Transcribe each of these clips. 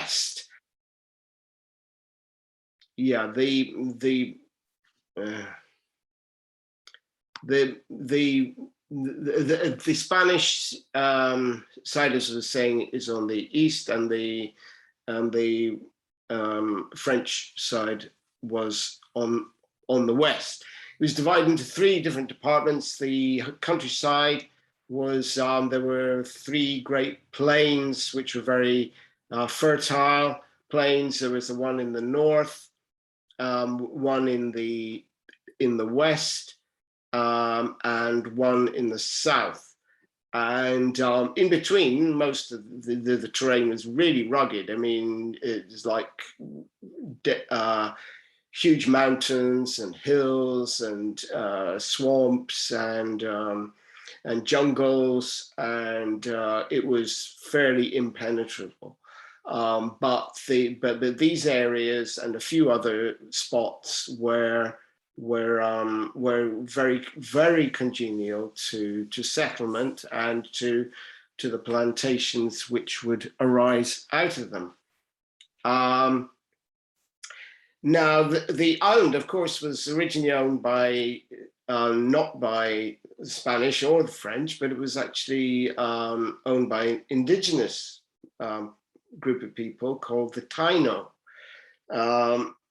west, yeah, the Spanish side, as I was saying, is on the east, and the French side was on the west. It was divided into three different departments. The countryside was, there were three great plains, which were very fertile plains. There was the one in the north, one in the west, and one in the south. And in between, most of the terrain was really rugged. I mean, it's like huge mountains and hills and swamps and jungles, and it was fairly impenetrable. But these areas and a few other spots were very, very congenial to settlement and to the plantations which would arise out of them. Now, the island, of course, was originally owned by not by the Spanish or the French, but it was actually owned by an indigenous group of people called the Taino.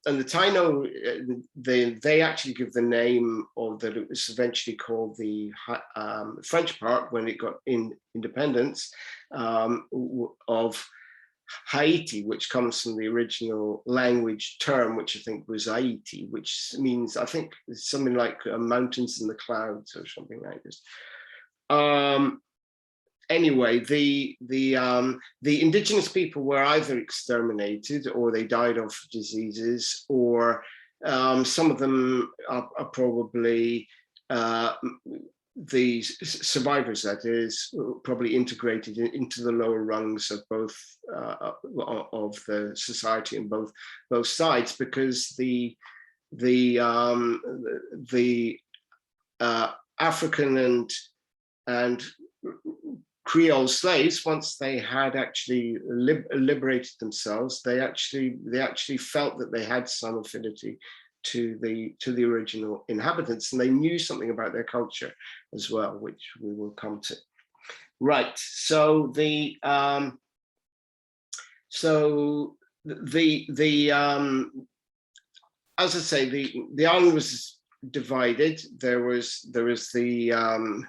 And the Taino, they actually give the name, or that it was eventually called the French part when it got independence, of Haiti, which comes from the original language term, which I think was Haiti, which means, I think, something like mountains in the clouds or something like this. Anyway, the indigenous people were either exterminated, or they died of diseases, or some of them are probably the survivors, that is, probably integrated into the lower rungs of both of the society on both sides, because the African and Creole slaves, once they had actually liberated themselves, they actually felt that they had some affinity to the original inhabitants, and they knew something about their culture as well, which we will come to. Right. So as I say, the island was divided. There was the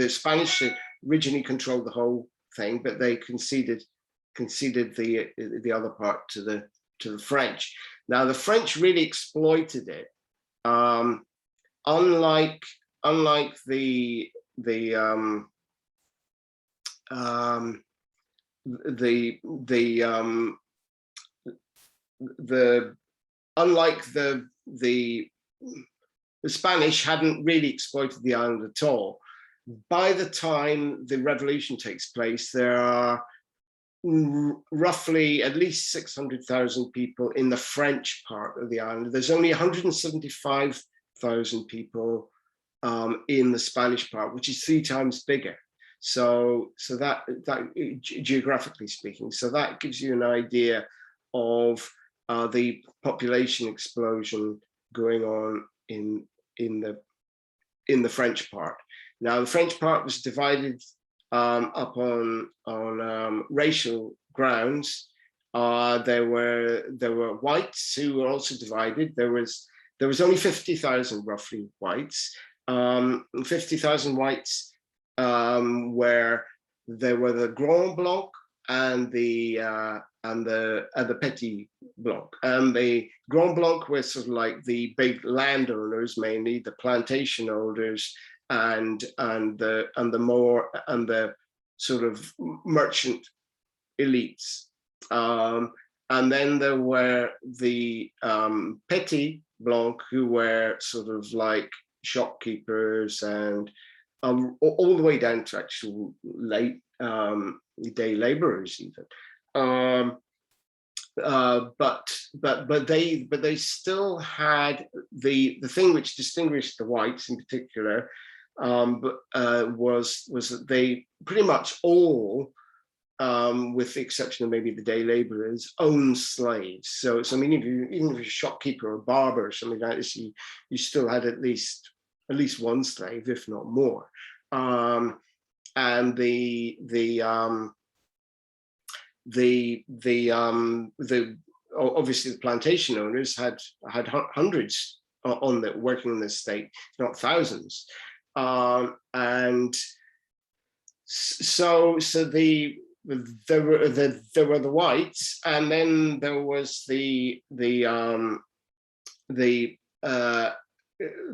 Spanish originally controlled the whole thing, but they conceded the other part to the French. Now, the French really exploited it. Unlike the Spanish hadn't really exploited the island at all. By the time the revolution takes place, there are roughly at least 600,000 people in the French part of the island. There's only 175,000 people in the Spanish part, which is 3 times bigger. So that geographically speaking, so that gives you an idea of the population explosion going on in the French part. Now, the French part was divided up on racial grounds. There were whites who were also divided. There was only 50,000 roughly whites. 50,000 whites where there were the Grand Bloc and the Petit Bloc. And the Grand Bloc were sort of like the big landowners, mainly the plantation owners, and the sort of merchant elites. And then there were the Petit Blanc, who were sort of like shopkeepers and all the way down to actual late day laborers even. But they still had the thing which distinguished the whites in particular, was that they pretty much all with the exception of maybe the day laborers, owned slaves. So I mean, even if you're a shopkeeper or a barber or something like this, you still had at least one slave, if not more. And obviously the plantation owners had hundreds on the working in the state, not thousands, and so there were the whites, and then there was the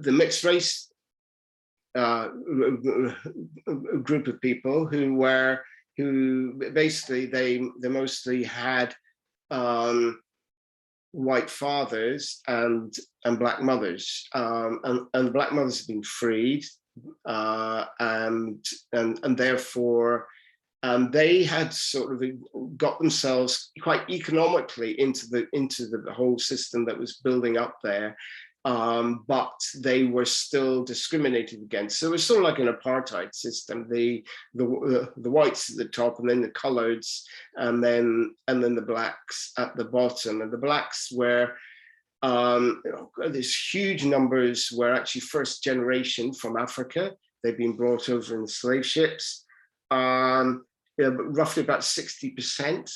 mixed race group of people who basically they mostly had white fathers and black mothers, and the black mothers had been freed, and therefore they had sort of got themselves quite economically into the whole system that was building up there. But they were still discriminated against. So it was sort of like an apartheid system. The whites at the top, and then the coloreds, and then the blacks at the bottom. And the blacks were these huge numbers were actually first generation from Africa. They'd been brought over in slave ships. But roughly about 60%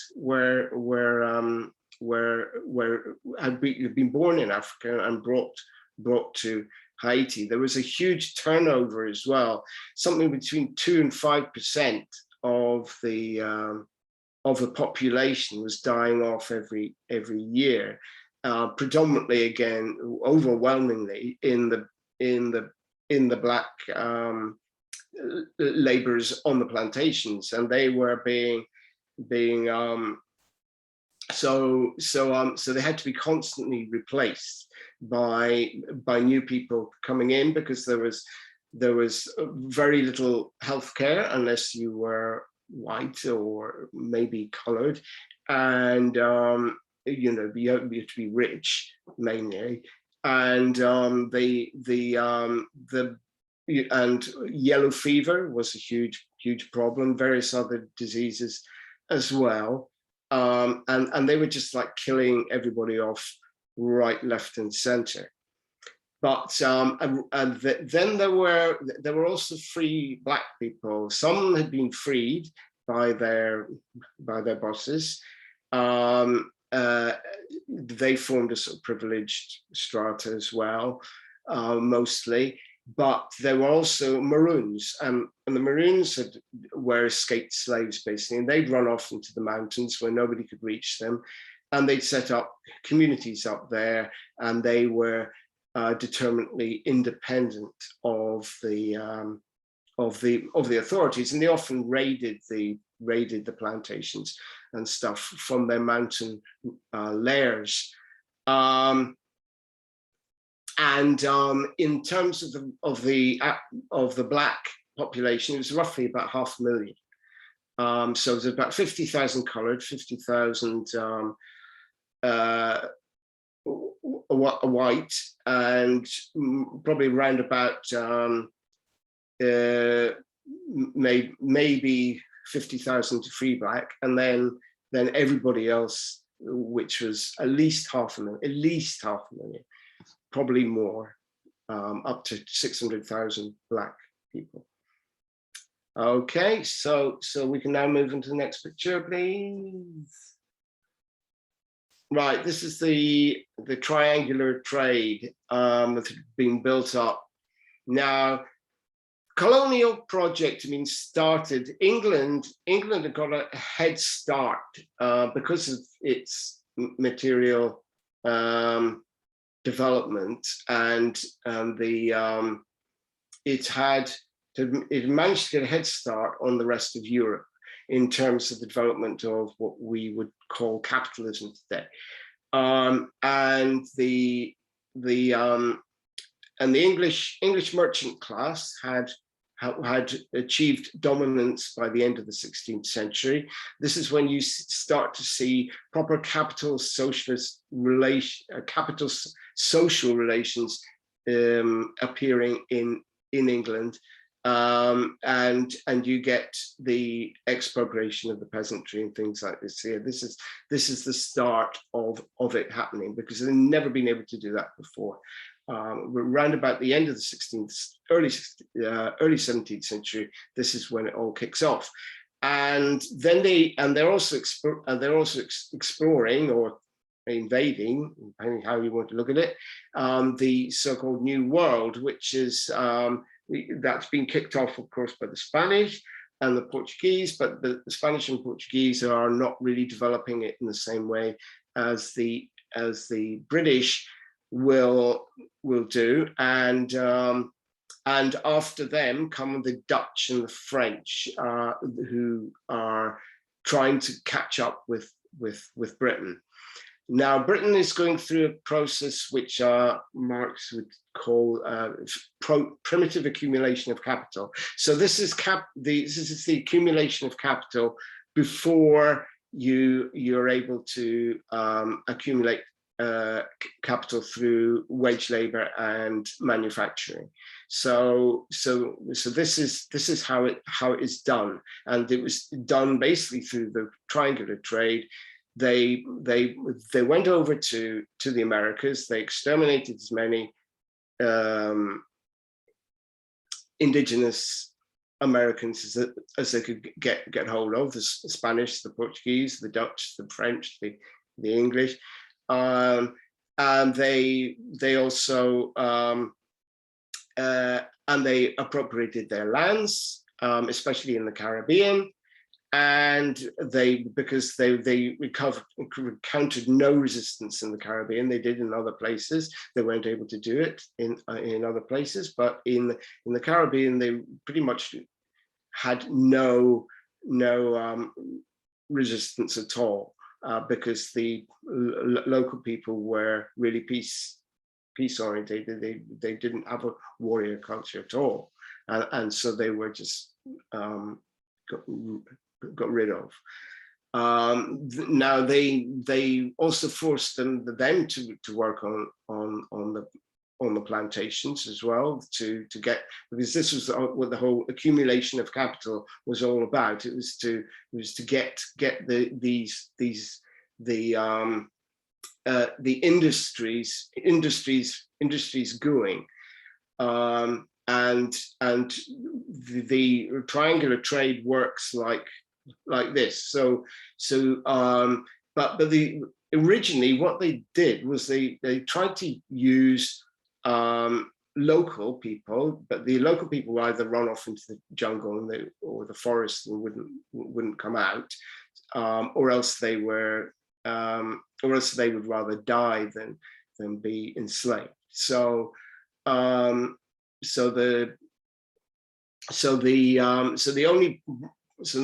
had been born in Africa and brought to Haiti. There was a huge turnover as well. Something between 2 and 5% of the population was dying off every year. Predominantly, again, overwhelmingly in the black laborers on the plantations, and they were being so they had to be constantly replaced by new people coming in, because there was very little healthcare unless you were white or maybe colored, and you had to be rich mainly, and and yellow fever was a huge problem, various other diseases as well. And they were just like killing everybody off right, left, and center. But then there were also free black people. Some had been freed by their bosses. They formed a sort of privileged strata as well, mostly. But there were also Maroons, and the Maroons were escaped slaves, basically, and they'd run off into the mountains where nobody could reach them, and they'd set up communities up there, and they were determinedly independent of the authorities, and they often raided the plantations and stuff from their mountain lairs. And in terms of the black population, it was roughly about 500,000. So it was about 50,000 colored, 50,000 white, and probably around about maybe 50,000 free black, and then everybody else, which was at least 500,000. Probably more, up to 600,000 black people. Okay, so we can now move into the next picture, please. Right, this is the triangular trade that's being built up. Now, colonial project means started. England had got a head start because of its material development, and it managed to get a head start on the rest of Europe in terms of the development of what we would call capitalism today, and the English merchant class had achieved dominance by the end of the 16th century. This is when you start to see proper capital social relations appearing in England, and you get the expropriation of the peasantry and things like this here. This is the start of it happening, because they've never been able to do that before. We're around about the end of the 16th, early 17th century. This is when it all kicks off, and then they're also exploring or invading, depending how you want to look at it, the so-called New World, which is that's been kicked off, of course, by the Spanish and the Portuguese, but the Spanish and Portuguese are not really developing it in the same way as the British will do, and after them come the Dutch and the French, who are trying to catch up with Britain. Now, Britain is going through a process which Marx would call primitive accumulation of capital. So this is the accumulation of capital before you're able to accumulate capital through wage labor and manufacturing. So this is how it is done, and it was done basically through the triangular trade. They went over to the Americas. They exterminated as many indigenous Americans as they could get hold of: the Spanish, the Portuguese, the Dutch, the French, the English, and they also and they appropriated their lands, especially in the Caribbean. And because they encountered no resistance in the Caribbean, they did in other places. They weren't able to do it in other places, but in the Caribbean, they pretty much had no resistance at all, because the local people were really peace orientated. They didn't have a warrior culture at all, and so they were just got rid of. Now they also forced them to work on the plantations as well, to get, because this was what the whole accumulation of capital was all about. It was to get the industries going, and the triangular trade works like this. But originally what they did was they tried to use local people, but the local would either run off into the jungle or the forest and wouldn't come out, or else they would rather die than be enslaved. So the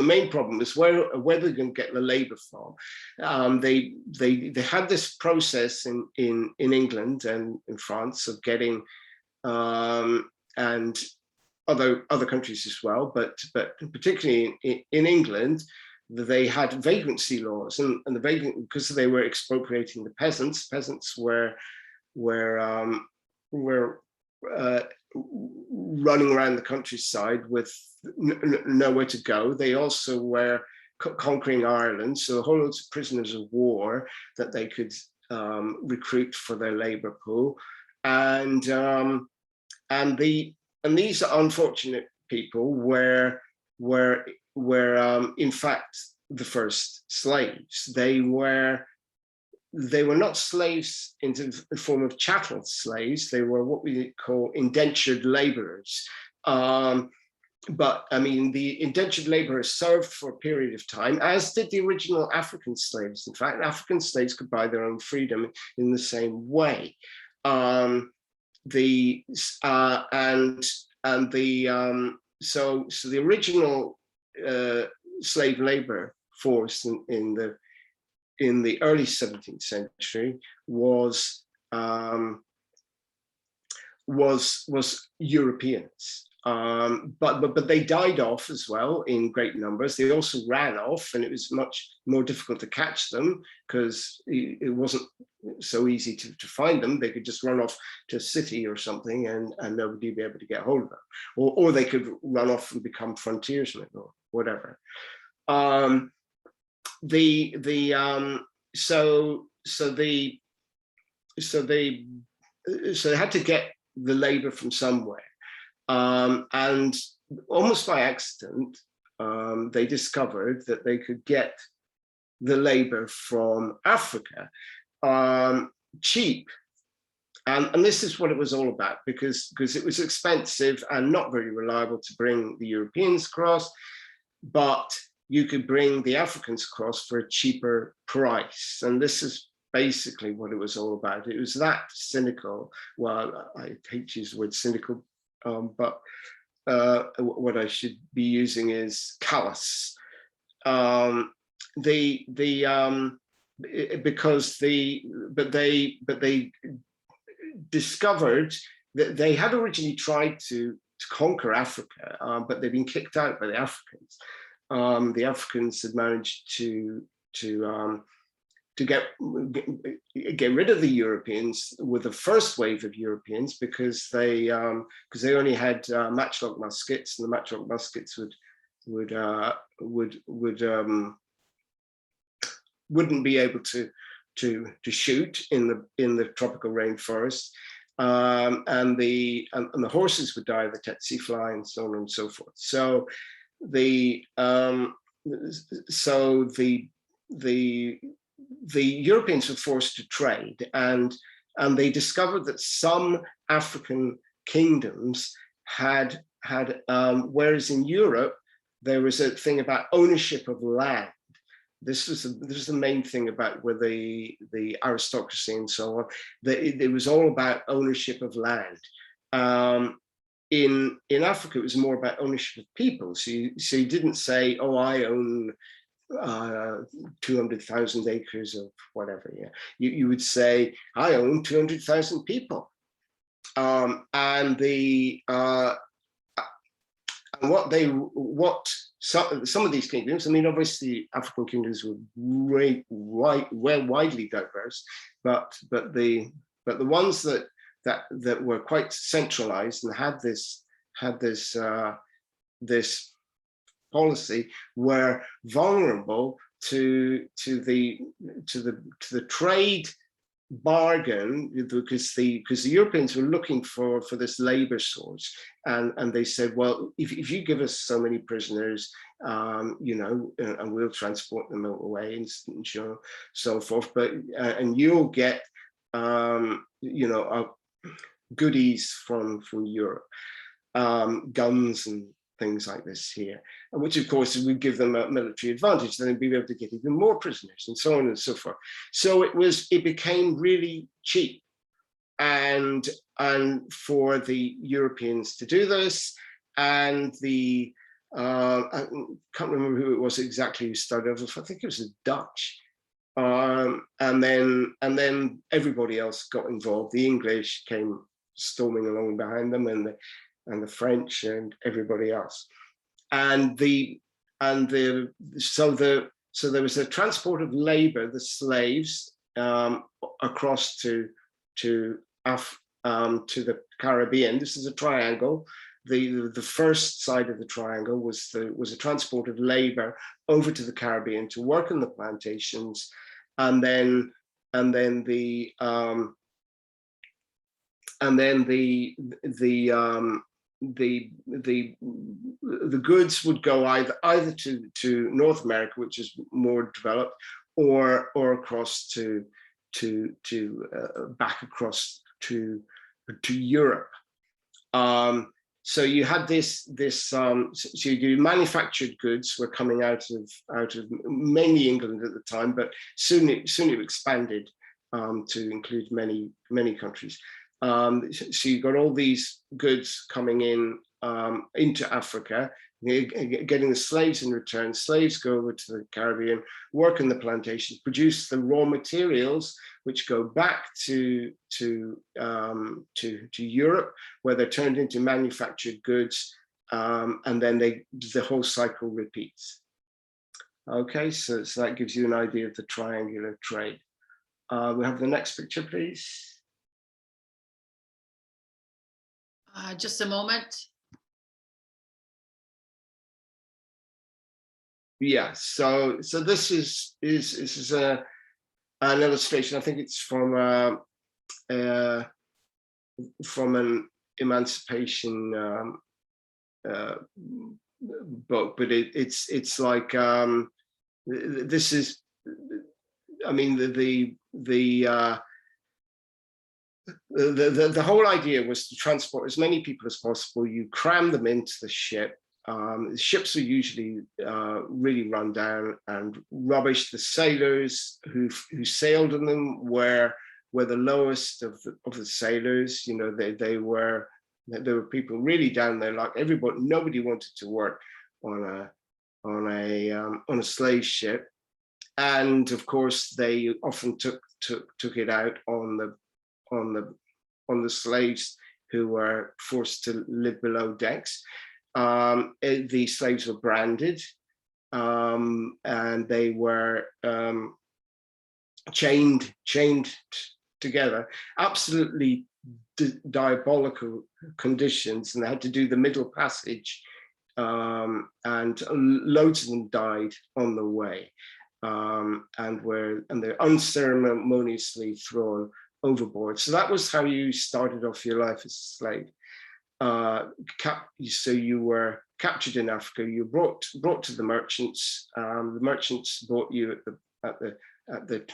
main problem is where they're going to get the labor from. They had this process in England and in France of getting, and other countries as well, but particularly in England, they had vagrancy laws, and because they were expropriating the peasants. Peasants were running around the countryside with nowhere to go. They also were conquering Ireland, so a whole lot of prisoners of war that they could recruit for their labor pool, and these unfortunate people were in fact the first slaves. They were not slaves in the form of chattel slaves. They were what we call indentured laborers. But I mean, the indentured laborers served for a period of time, as did the original African slaves. In fact, African slaves could buy their own freedom in the same way. So the original slave labor force in the early 17th century was Europeans, but they died off as well in great numbers. They also ran off, and it was much more difficult to catch them because it wasn't so easy to find them. They could just run off to a city or something, and nobody would be able to get hold of them, or they could run off and become frontiersmen or whatever. So they had to get the labor from somewhere, and almost by accident, they discovered that they could get the labor from Africa cheap. And this is what it was all about, because it was expensive and not very reliable to bring the Europeans across, but you could bring the Africans across for a cheaper price. And this is basically what it was all about. It was that cynical. Well, I hate to use the word cynical, but what I should be using is callous. Because they discovered that they had originally tried to conquer Africa, but they'd been kicked out by the Africans. The Africans had managed to get rid of the Europeans with the first wave of Europeans, because they only had matchlock muskets, and the matchlock muskets wouldn't be able to shoot in the tropical rainforest, and the horses would die of the tsetse fly and so on and so forth. So the Europeans were forced to trade, and they discovered that some African kingdoms had whereas in Europe there was a thing about ownership of land. This was the main thing about where the aristocracy and so on. It was all about ownership of land. In Africa, it was more about ownership of people. So you didn't say, "Oh, I own 200,000 acres of whatever." Yeah, you would say, "I own 200,000 people," and some of these kingdoms, I mean, obviously African kingdoms were widely diverse, but the ones that were quite centralized and had this policy were vulnerable to the trade bargain, because the Europeans were looking for this labor source, and they said, well, if you give us so many prisoners, you know, and we'll transport them away and so forth, but and you'll get you know, goodies from Europe, guns and things like this here, which of course would give them a military advantage. Then they'd be able to get even more prisoners and so on and so forth. So it became really cheap, and for the Europeans to do this, and I can't remember who it was exactly who started off. I think it was the Dutch, and then everybody else got involved. The English came storming along behind them, and the French and everybody else, so there was a transport of labor, the slaves, across to the Caribbean. This is a triangle. The first side of the triangle was a transport of labor over to the Caribbean to work in the plantations, and then the goods would go either to North America, which is more developed, or across to back across to Europe. So you had this so you manufactured goods were coming out of mainly England at the time, but soon it expanded to include many countries. So you got all these goods coming in into Africa, getting the slaves in return. Slaves go over to the Caribbean, work in the plantations, produce the raw materials, which go back to Europe, where they're turned into manufactured goods, and then the whole cycle repeats. Okay, so that gives you an idea of the triangular trade. We have the next picture, please. Just a moment. Yeah, so this is an illustration. I think it's from an emancipation book, but it's like this is, I mean, the whole idea was to transport as many people as possible. You cram them into the ship. Ships are usually really run down and rubbish. The sailors who sailed on them were the lowest of the sailors. You know, there were people really down there. Like everybody, nobody wanted to work on a slave ship, and of course they often took it out on the slaves who were forced to live below decks. The slaves were branded, and they were chained together, absolutely diabolical conditions, and they had to do the middle passage, and loads of them died on the way, and they're unceremoniously thrown overboard. So that was how you started off your life as a slave. So you were captured in Africa. You brought to the merchants. The merchants bought you at the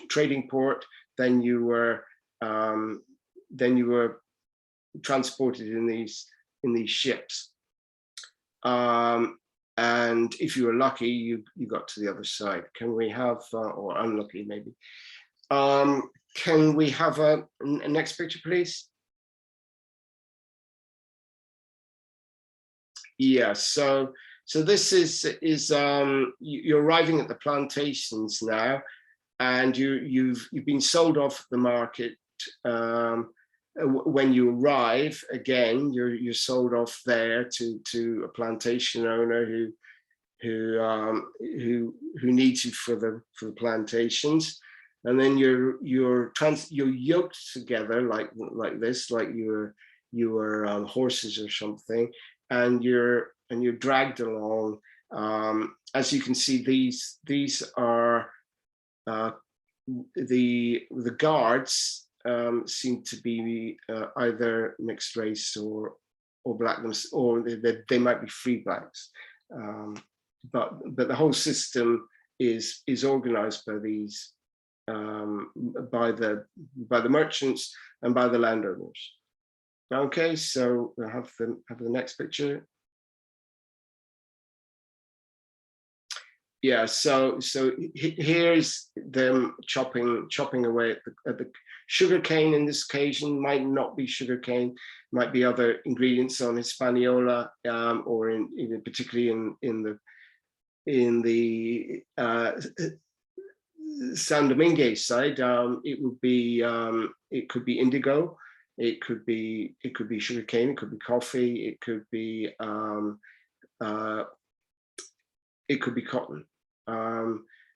trading port. Then you were transported in these ships. And if you were lucky, you got to the other side. Can we have, or unlucky maybe? Can we have a next picture, please? Yeah, so this is you're arriving at the plantations now, and you've been sold off the market. When you arrive again, you're sold off there to a plantation owner who needs you for the plantations, and then you're yoked together like this, like you were horses or something. And you're dragged along. As you can see, these are the guards seem to be either mixed race or black, or they might be free blacks. But the whole system is organized by these by the merchants and by the landowners. Okay, so we'll have the next picture. Yeah, so here's them chopping away at the sugar cane. In this occasion, might not be sugar cane, might be other ingredients on Hispaniola, or particularly in the Saint Domingue side. It could be indigo. It could be sugarcane. It could be coffee. It could be cotton.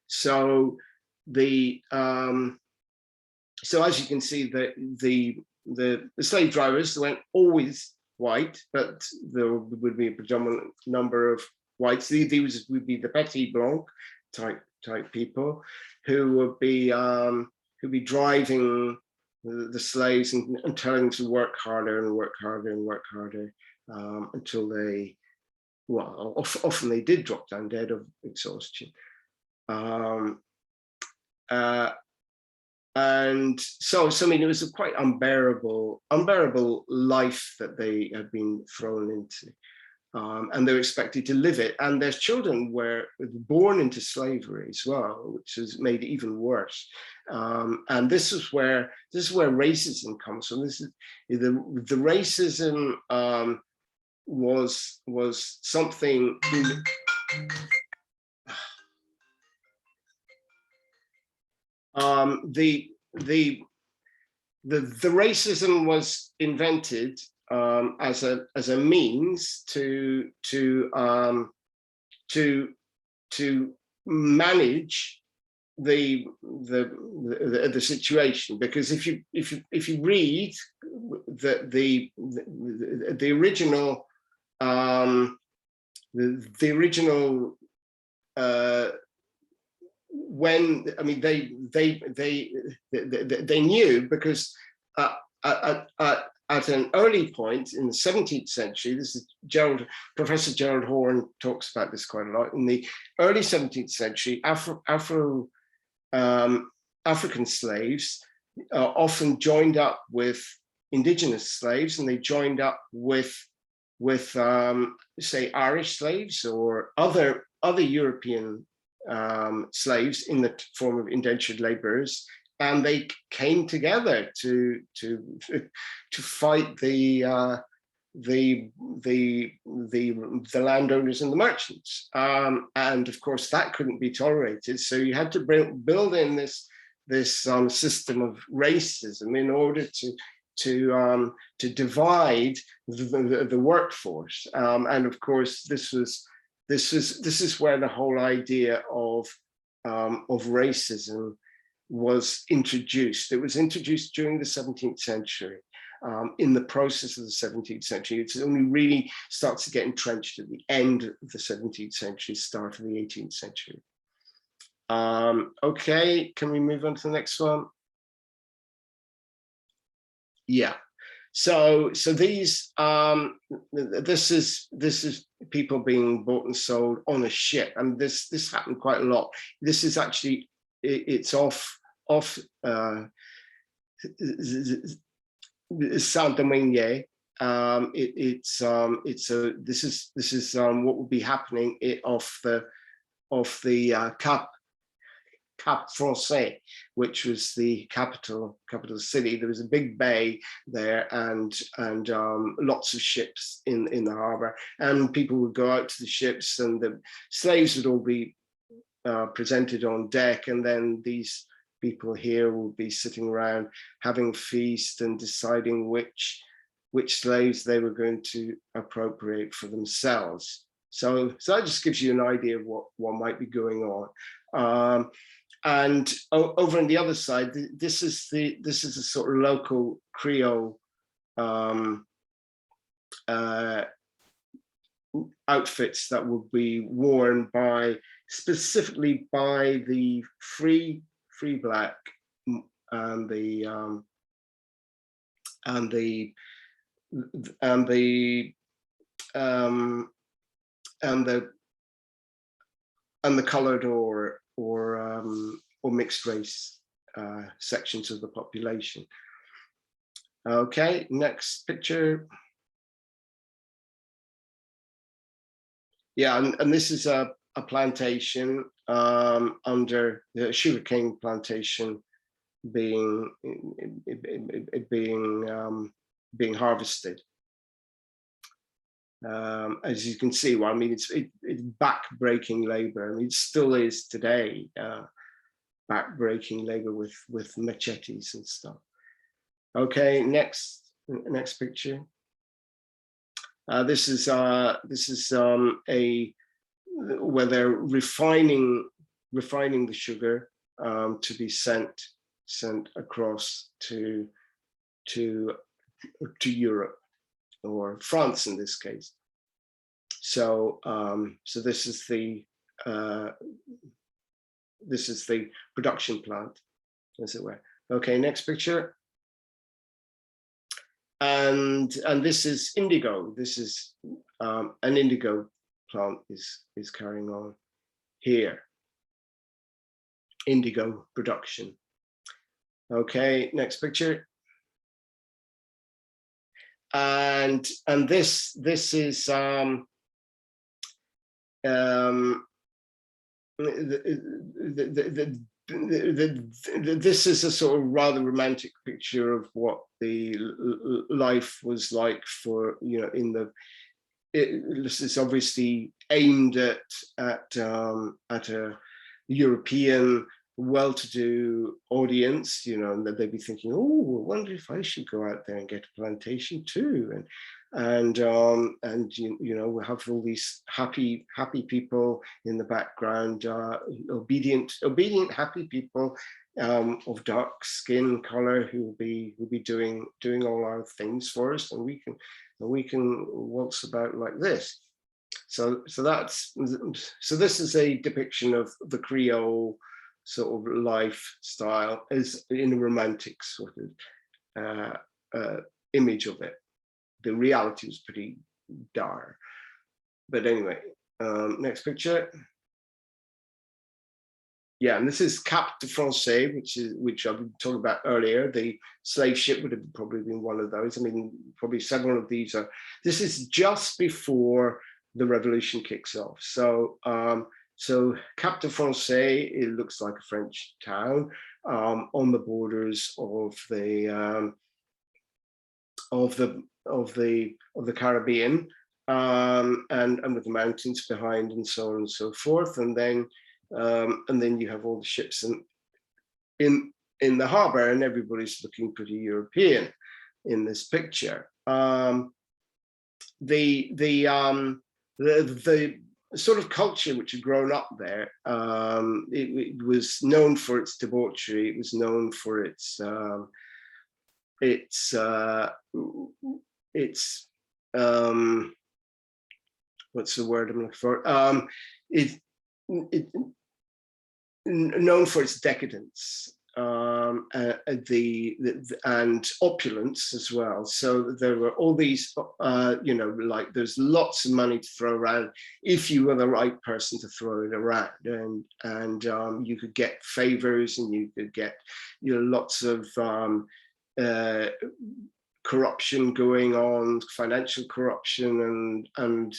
So as you can see, the slave drivers weren't always white, but there would be a predominant number of whites. These would be the petit blanc type people who would be driving the slaves and telling them to work harder and work harder and work harder, until they, well, often they did drop down dead of exhaustion. And so I mean, it was a quite unbearable life that they had been thrown into. And they were expected to live it, and their children were born into slavery as well, which has made it even worse. And this is where racism comes from. This is the racism was something. The racism was invented as a means to manage the situation, because if you read the original the original when, I mean, they knew, because at an early point in the 17th century, this is Professor Gerald Horne talks about this quite a lot. In the early 17th century, African slaves often joined up with indigenous slaves, and they joined up with say Irish slaves or other European slaves in the form of indentured laborers, and they came together to fight the landowners and the merchants, and of course that couldn't be tolerated. So you had to build in this system of racism in order to divide the workforce, and of course this is where the whole idea of racism was introduced. It was introduced during the 17th century. In the process of the 17th century, it only really starts to get entrenched at the end of the 17th century, start of the 18th century. Okay, can we move on to the next one? Yeah. So these this is people being bought and sold on a ship, and this happened quite a lot. This is actually it's off Saint Domingue. This is what would be happening off the Cap Français, which was the capital city. There was a big bay there, and lots of ships in the harbor, and people would go out to the ships, and the slaves would all be presented on deck, and then these people here will be sitting around having a feast and deciding which slaves they were going to appropriate for themselves. So that just gives you an idea of what might be going on. And over on the other side, this is a sort of local Creole outfits that would be worn specifically by the free black and the colored or mixed race sections of the population. Okay, next picture. Yeah, and this is a plantation under the sugarcane plantation being harvested. As you can see, well, I mean, it's back-breaking labor. I mean, it still is today, back-breaking labor with machetes and stuff. Okay, next picture. This is where they're refining the sugar to be sent across to Europe, or France in this case. So this is the production plant, as it were. Okay, next picture. And this is indigo. This is an indigo plant is carrying on here. Indigo production. Okay, next picture. And this is this is a sort of rather romantic picture of what the life was like for, this is obviously aimed at a European well-to-do audience, and that they'd be thinking, oh, I wonder if I should go out there and get a plantation too. and you know, we have all these happy people in the background, obedient happy people of dark skin color who will be doing all our things for us, and we can waltz about like this. So this is a depiction of the Creole sort of lifestyle as in a romantic sort of image of it. The reality was pretty dire, but anyway, next picture. Yeah, and this is Cap de Francais, which I've been talking about earlier. The slave ship would have probably been one of those. I mean, probably several of these are. This is just before the revolution kicks off. So so Cap de Francais, it looks like a French town on the borders of the Caribbean, and with the mountains behind and so on and so forth, and then you have all the ships in the harbor, and everybody's looking pretty European in this picture. The sort of culture which had grown up there, it was known for its debauchery. It was known for its what's the word I'm looking for? Known for its decadence, and opulence as well. So there were all these, you know, like there's lots of money to throw around if you were the right person to throw it around, and you could get favors, and you could get, you know, lots of corruption going on, financial corruption and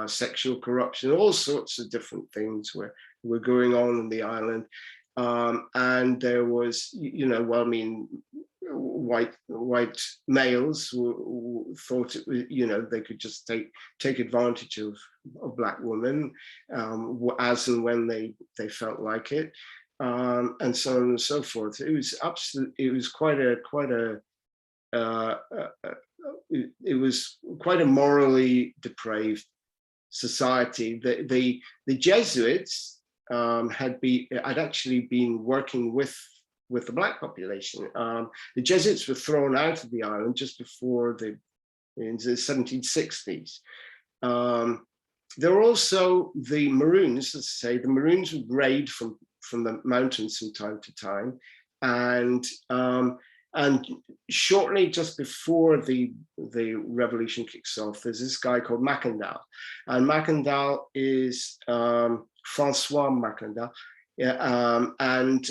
sexual corruption, all sorts of different things were going on in the island. And there was, you know, well, I mean, white males thought it was, you know, they could just take advantage of black women as and when they felt like it, and so on and so forth. It was quite a morally depraved society. The Jesuits had actually been working with the black population. The Jesuits were thrown out of the island just before in the 1760s. There were also the Maroons, let's say. The Maroons would raid from the mountains from time to time, and shortly just before the revolution kicks off, there's this guy called Mackandal, and Mackandal is Francois Mackandal, and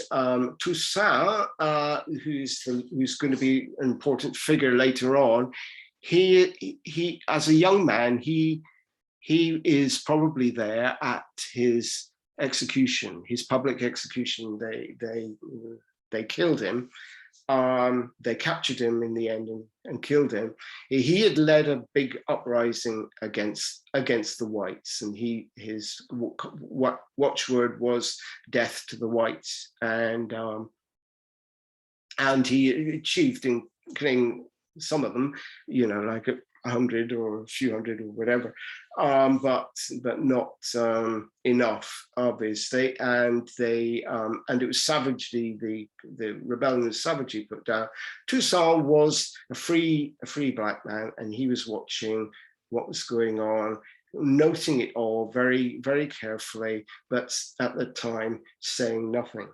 Toussaint, who's going to be an important figure later on. He as a young man, he is probably there at his execution, his public execution. They killed him. They captured him in the end and killed him. He had led a big uprising against the whites, and his watchword was "Death to the whites," and he achieved in killing some of them, you know, like 100 or a few hundred or whatever, but not enough, obviously. And it was savagely, the rebellion was savagely put down. Toussaint was a free black man, and he was watching what was going on, noting it all very, very carefully, but at the time saying nothing.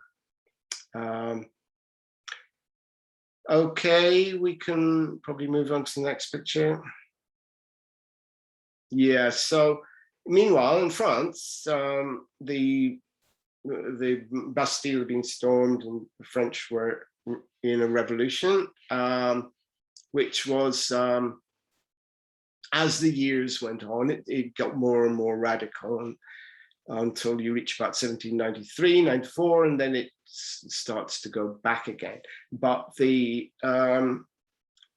Okay, we can probably move on to the next picture. Yeah, so meanwhile in France, the Bastille had been stormed, and the French were in a revolution, which was, as the years went on, it got more and more radical, until you reach about 1793, 94, and then it starts to go back again. But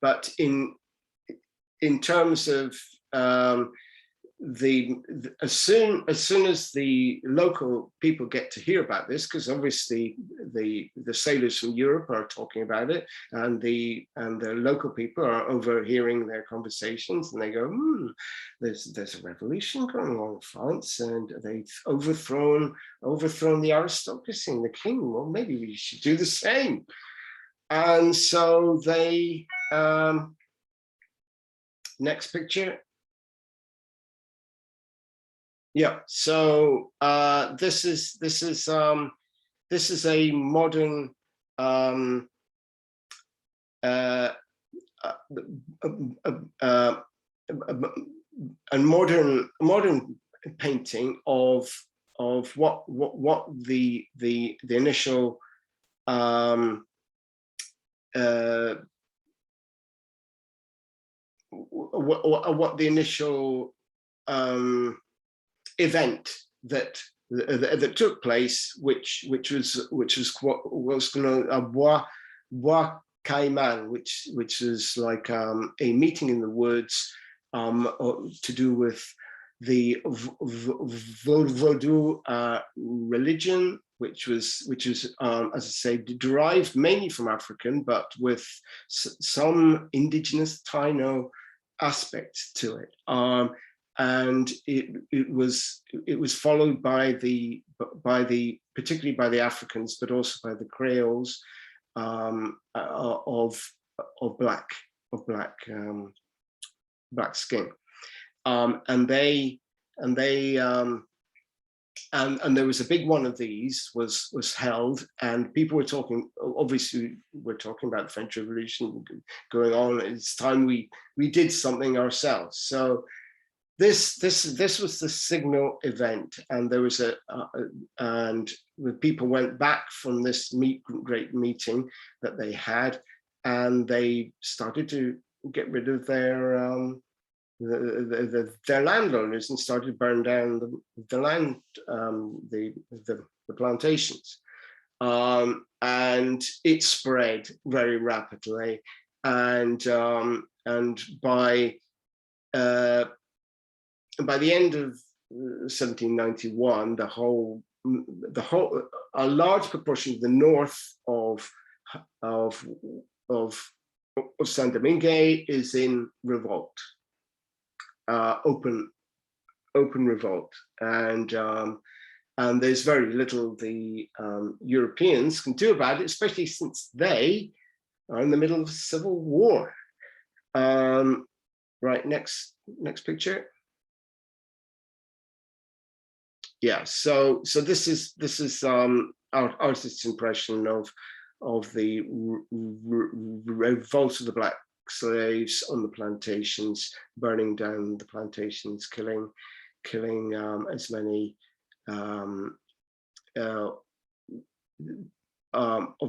but in terms of as soon as the local people get to hear about this, because obviously the sailors from Europe are talking about it, and the local people are overhearing their conversations, and they go, there's a revolution going on in France, and they've overthrown the aristocracy and the king. Well, maybe we should do the same. And so they next picture. Yeah, so this is a modern a modern painting of what the initial what the initial event that took place, which was what was known as Bois Caiman, which is like a meeting in the woods to do with the Vodou religion, which was as I say, derived mainly from African, but with some indigenous Taino aspects to it. And it was followed by the particularly by the Africans, but also by the Creoles of black skin, and there was a big one of these was held, and people were talking. Obviously, we're talking about the French Revolution going on. It's time we did something ourselves. So this was the signal event, and there was and the people went back from this great meeting that they had, and they started to get rid of their landowners and started to burn down the land, the plantations, and it spread very rapidly, and by the end of 1791, a large proportion of the north of Saint Domingue is in revolt, open revolt, and there's very little the Europeans can do about it, especially since they are in the middle of a civil war. Right, next picture. Yeah, so this is our artist's impression of the revolt of the black slaves on the plantations, burning down the plantations, killing as many of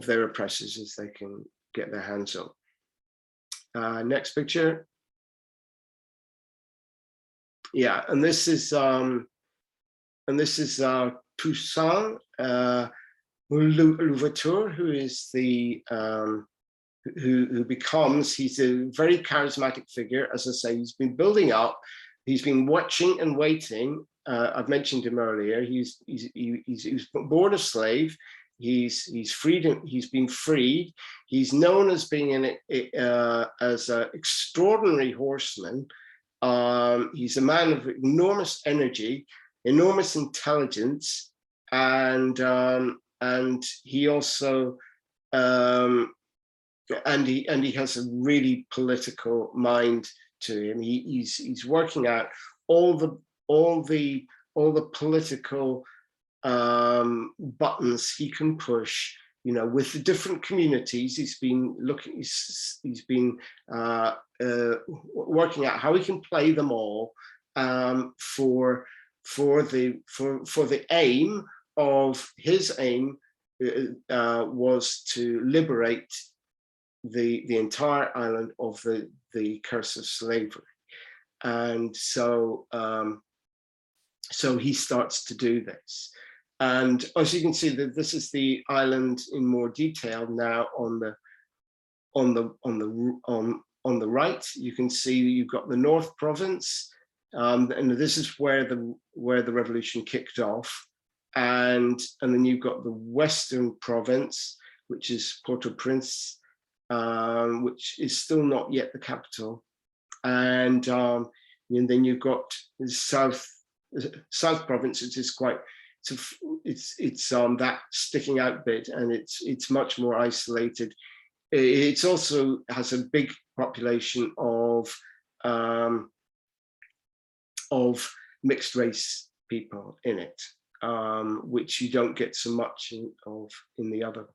their oppressors as they can get their hands on. Next picture. Yeah, and this is Toussaint Louverture, who is the who becomes, he's a very charismatic figure. As I say, he's been building up, he's been watching and waiting. I've mentioned him earlier. He was born a slave. He's been freed. He's known as being as an extraordinary horseman. He's a man of enormous energy, enormous intelligence, and he also and he has a really political mind to him. He's working out all the political buttons he can push, you know, with the different communities. He's been working out how he can play them all for the aim of his aim was to liberate the entire island of the curse of slavery. And so so he starts to do this. And as you can see, that this is the island in more detail now. On the right, you can see you've got the North Province, And this is where the revolution kicked off. And then you've got the Western province, which is Port-au-Prince, which is still not yet the capital. And then you've got the South province, which is quite, it's that sticking out bit, and it's much more isolated. It also has a big population of mixed race people in it, which you don't get so much of in the other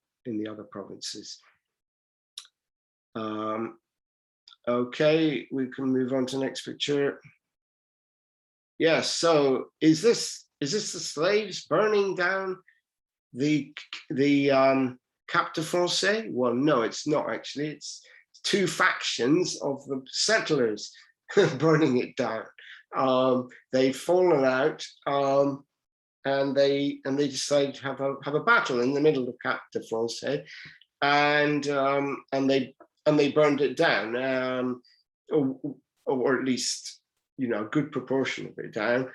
provinces. Okay, we can move on to the next picture. Yes, so is this the slaves burning down the Cap de Francais? Well, no, it's not actually. It's two factions of the settlers burning it down. They've fallen out, and they decided to have a battle in the middle of Cap de Francais, and they burned it down, or at least, you know, a good proportion of it down.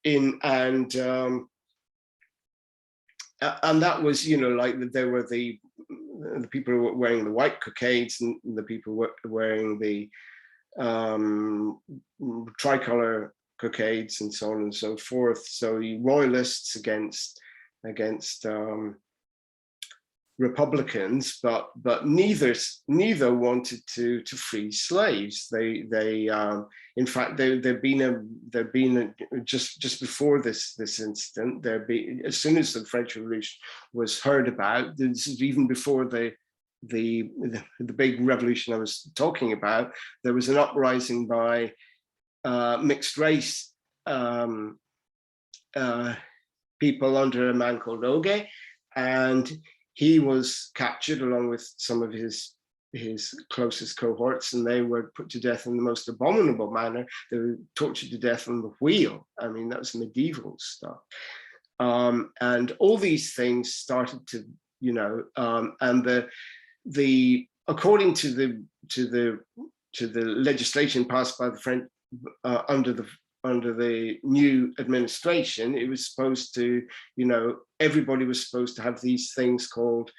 And that was, you know, like there were the people who were wearing the white cockades and the people wearing the tricolor cockades and so on and so forth. So the royalists against Republicans, but neither wanted to free slaves. They in fact there'd been just before this incident, as soon as the French Revolution was heard about, this is even before the big revolution I was talking about, there was an uprising by mixed race people under a man called Oge, and he was captured along with some of his closest cohorts, and they were put to death in the most abominable manner. They were tortured to death on the wheel. I mean, that was medieval stuff. And all these things started to, you know, and according to the legislation passed by the French under the new administration, it was supposed to, you know, everybody was supposed to have these things called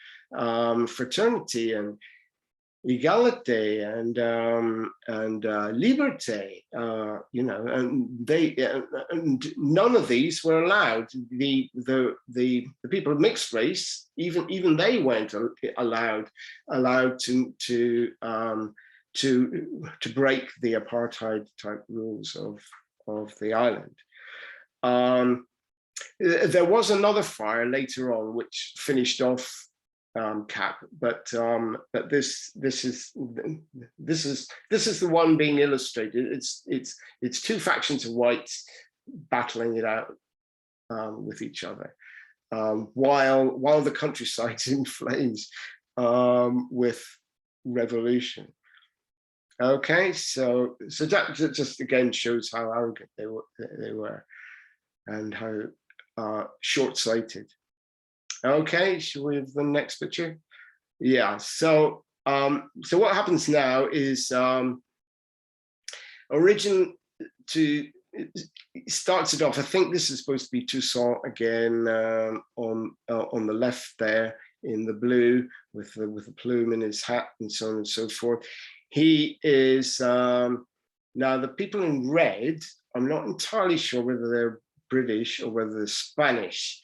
fraternity and equality and liberté, you know, and none of these were allowed. The people of mixed race, even they weren't allowed to break the apartheid type rules of the island. There was another fire later on which finished off Cap, but this is the one being illustrated. It's two factions of whites battling it out with each other, while the countryside's in flames with revolution. Okay, so that just again shows how arrogant they were and how short-sighted. Okay, shall we have the next picture? Yeah, so what happens now is starts it off. I think this is supposed to be Toussaint again, on the left there in the blue with the plume in his hat and so on and so forth. He is now the people in red. I'm not entirely sure whether they're British or whether they're Spanish.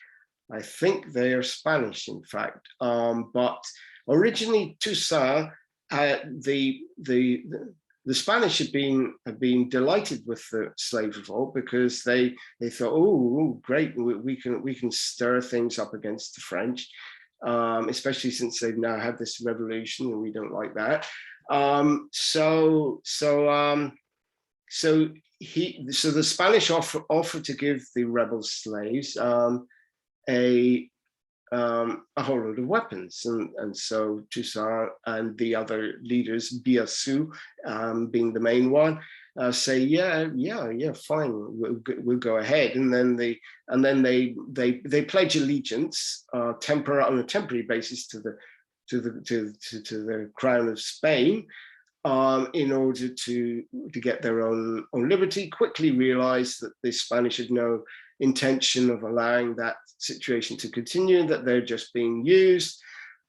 I think they are Spanish, in fact. But originally Toussaint, the Spanish have been delighted with the slave revolt because they thought, oh great, we can stir things up against the French, especially since they've now had this revolution and we don't like that. So the Spanish offered to give the rebel slaves a whole load of weapons, and so Toussaint and the other leaders, Biassou being the main one, say yeah, fine, we'll go ahead, and then they pledge allegiance on a temporary basis to the crown of Spain, in order to get their own liberty, quickly realized that the Spanish had no intention of allowing that situation to continue, that they're just being used.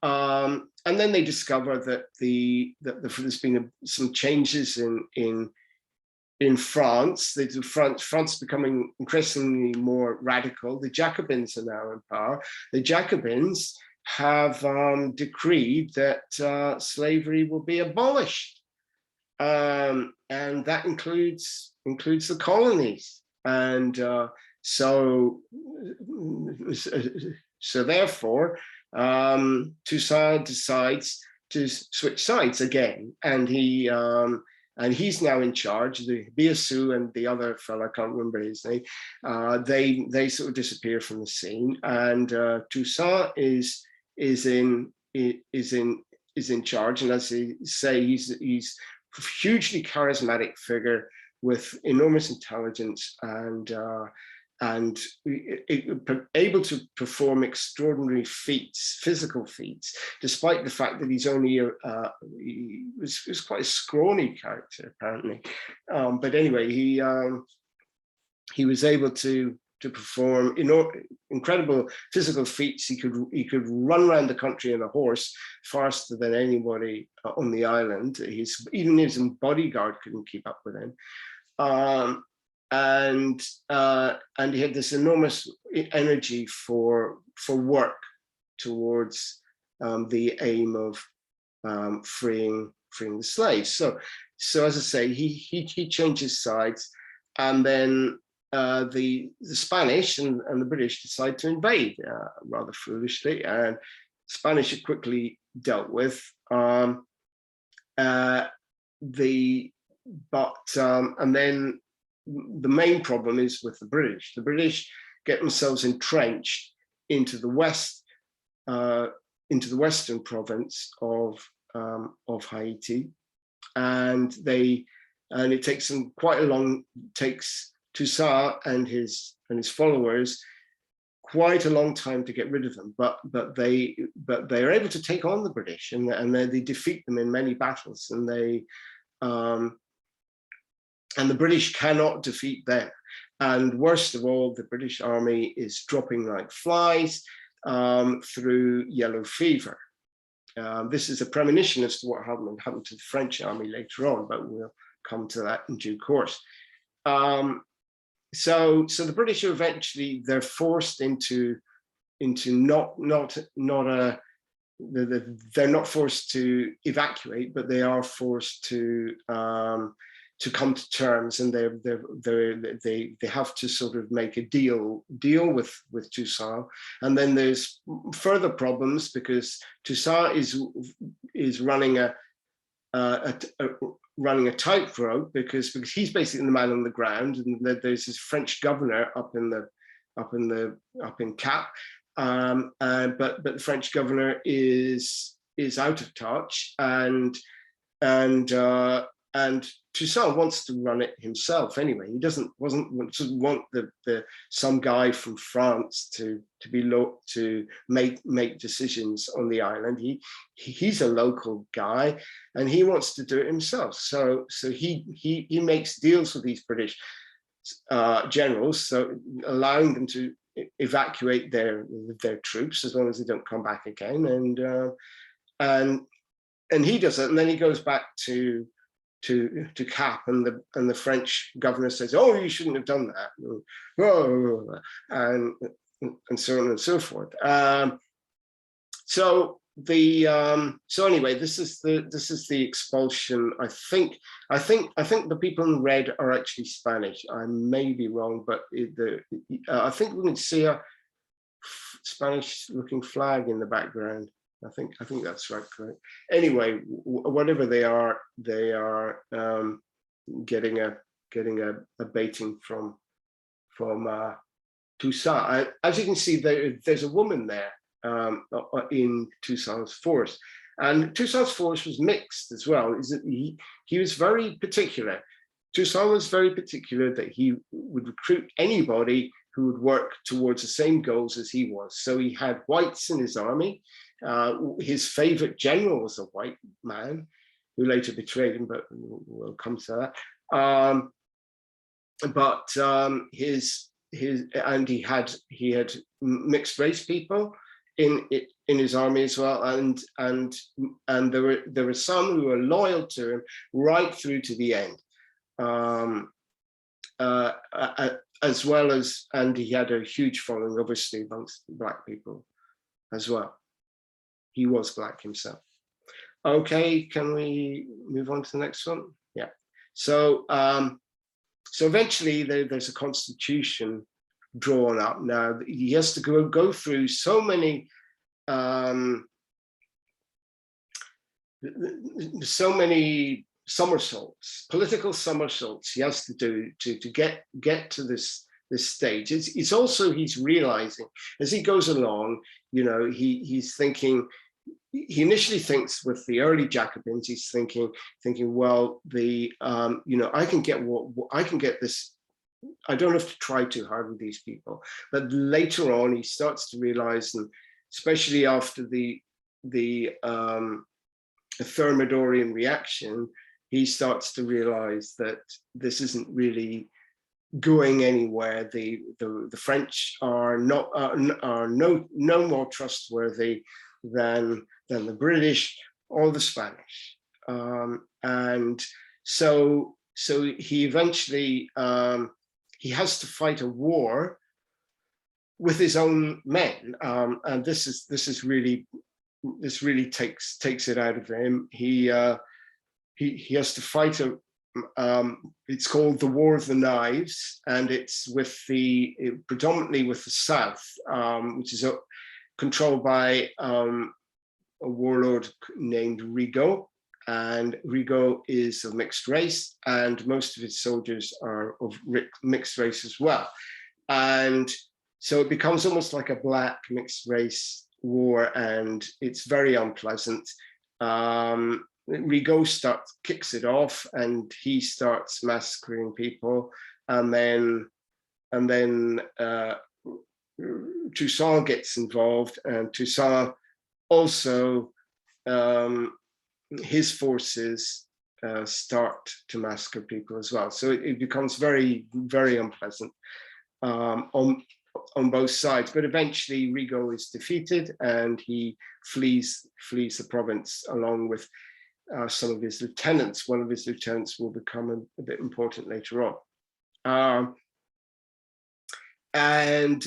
And then they discover that there's been some changes in France. France becoming increasingly more radical. The Jacobins are now in power. The Jacobins have decreed that slavery will be abolished, and that includes the colonies. And so therefore, Toussaint decides to switch sides again, and he's now in charge. The Biassou and the other fellow, I can't remember his name, they sort of disappear from the scene, and Toussaint is in charge. And as I say, he's a hugely charismatic figure with enormous intelligence and able to perform extraordinary feats, physical feats, despite the fact that he's only he was quite a scrawny character apparently. But anyway, he was able to perform incredible physical feats. He could run around the country on a horse faster than anybody on the island. Even his bodyguard couldn't keep up with him. And he had this enormous energy for work towards the aim of freeing the slaves. So as I say, he changes sides, and then the Spanish and the British decide to invade rather foolishly, and Spanish are quickly dealt with. And then the main problem is with the British. The British get themselves entrenched into the western province of Haiti, and it takes them takes Toussaint and his followers quite a long time to get rid of them, but they are able to take on the British, and they defeat them in many battles, and the British cannot defeat them. And worst of all, the British army is dropping like flies through yellow fever. This is a premonition as to what happened to the French army later on, but we'll come to that in due course. So the British are eventually, they're forced into they're not forced to evacuate, but they are forced to come to terms, and they have to sort of make a deal with Toussaint. And then there's further problems because Toussaint is running a tightrope because he's basically the man on the ground, and there's this French governor up in Cap, but the French governor is out of touch, and Toussaint wants to run it himself anyway. He doesn't want some guy from France to make decisions on the island. He's a local guy, and he wants to do it himself. So he makes deals with these British generals, so allowing them to evacuate their troops as long as they don't come back again. And he does it, and then he goes back to Cap, and the French governor says, "Oh, you shouldn't have done that," and so on and so forth. So anyway, this is the expulsion. I think the people in red are actually Spanish. I may be wrong, but I think we can see a Spanish-looking flag in the background. I think that's right, correct. Anyway, whatever they are getting a baiting from Toussaint. As you can see, there's a woman there in Toussaint's force, and Toussaint's force was mixed as well. Is that he was very particular. Toussaint was very particular that he would recruit anybody who would work towards the same goals as he was. So he had whites in his army. His favorite general was a white man. who later betrayed him, but we'll come to that. And he had mixed race people in his army as well, and there were some who were loyal to him right through to the end, as well as, and he had a huge following, obviously, amongst Black people as well. He was Black himself. Okay, can we move on to the next one? Yeah. So so eventually there's a constitution drawn up. Now he has to go through so many somersaults, political somersaults he has to do to get to this stage. It's also, he's realizing as he goes along, you know, he's thinking, he initially thinks with the early Jacobins, he's thinking, well, you know, I can get this. I don't have to try too hard with these people. But later on, he starts to realize, and especially after the Thermidorian reaction, he starts to realize that this isn't really going anywhere. The French are no more trustworthy than the British or the Spanish, and so he eventually he has to fight a war with his own men, and this really takes it out of him. He has to fight it's called the War of the Knives, and it's predominantly with the South, which is controlled by a warlord named Rigaud, and Rigaud is of mixed race, and most of his soldiers are of mixed race as well. And so it becomes almost like a black mixed race war, and it's very unpleasant. Rigaud kicks it off, and he starts massacring people, and then Toussaint gets involved, and Toussaint also, his forces start to massacre people as well. So it becomes very, very unpleasant on both sides. But eventually Rigaud is defeated, and he flees the province along with some of his lieutenants. One of his lieutenants will become a bit important later on. And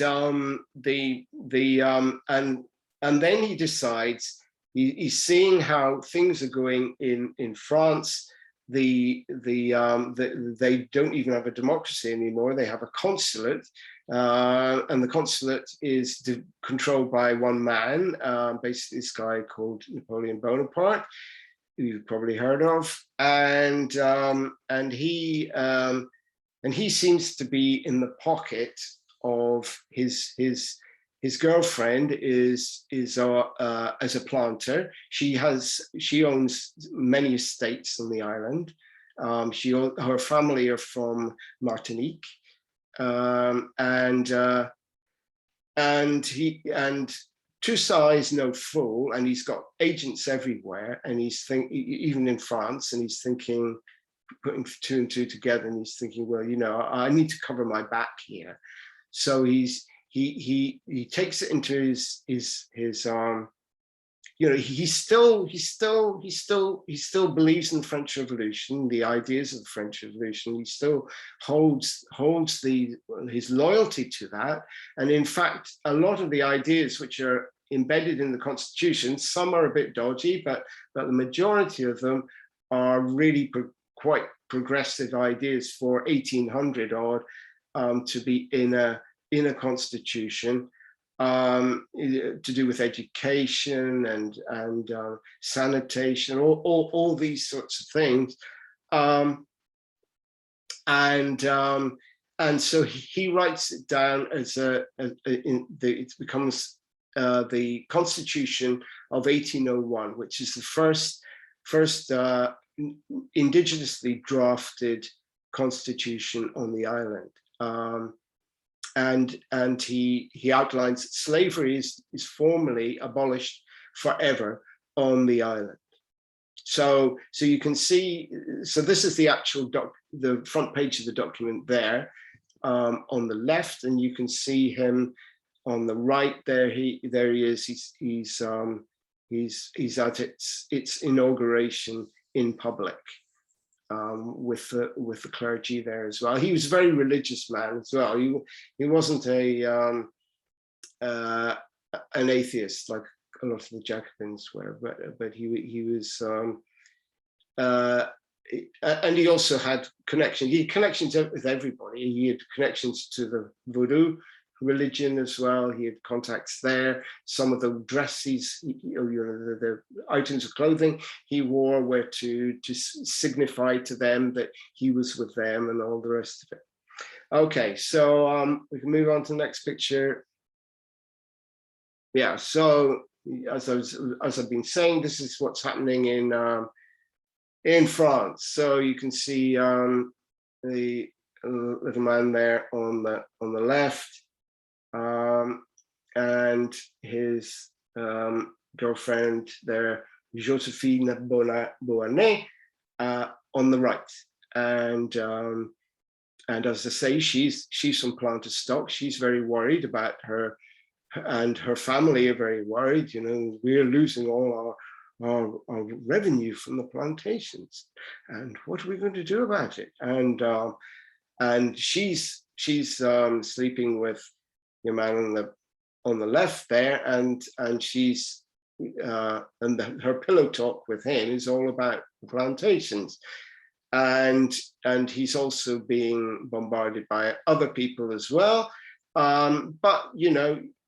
then he decides, he's seeing how things are going in France. They don't even have a democracy anymore. They have a consulate, and the consulate is controlled by one man, basically this guy called Napoleon Bonaparte, who you've probably heard of, and he seems to be in the pocket of his girlfriend is as a planter. She owns many estates on the island. Her family are from Martinique, and Toussaint is no fool, and he's got agents everywhere, and even in France, and he's thinking, putting two and two together, and he's thinking, well, you know, I need to cover my back here. So he takes it into his you know, he still believes in the French Revolution, the ideas of the French Revolution. He still holds his loyalty to that. And in fact, a lot of the ideas which are embedded in the Constitution, some are a bit dodgy, but the majority of them are really quite progressive ideas for 1800 odd, to be in a constitution, to do with education and sanitation, all these sorts of things, and so he writes it down as it becomes the Constitution of 1801, which is the first indigenously drafted constitution on the island. And he outlines that slavery is formally abolished forever on the island. So you can see, so this is the actual the front page of the document there, on the left, and you can see him on the right there. There he is. He's at its inauguration in public, with the clergy there as well. He was a very religious man as well. He wasn't an atheist like a lot of the Jacobins were, but he was, and he also had connections. He had connections with everybody. He had connections to the Voodoo religion as well. He had contacts there. Some of the dresses, the items of clothing he wore were to signify to them that he was with them, and all the rest of it. Okay, so we can move on to the next picture. Yeah, so as I've been saying, this is what's happening in France. So you can see the little man there on the left, and his girlfriend there, Josephine Beauharnais, on the right. And as I say, she's from planter stock. She's very worried about her, and her family are very worried. We're losing all our revenue from the plantations, and what are we going to do about it? And she's sleeping with your man on the left there, and she's her pillow talk with him is all about the plantations, and he's also being bombarded by other people as well. But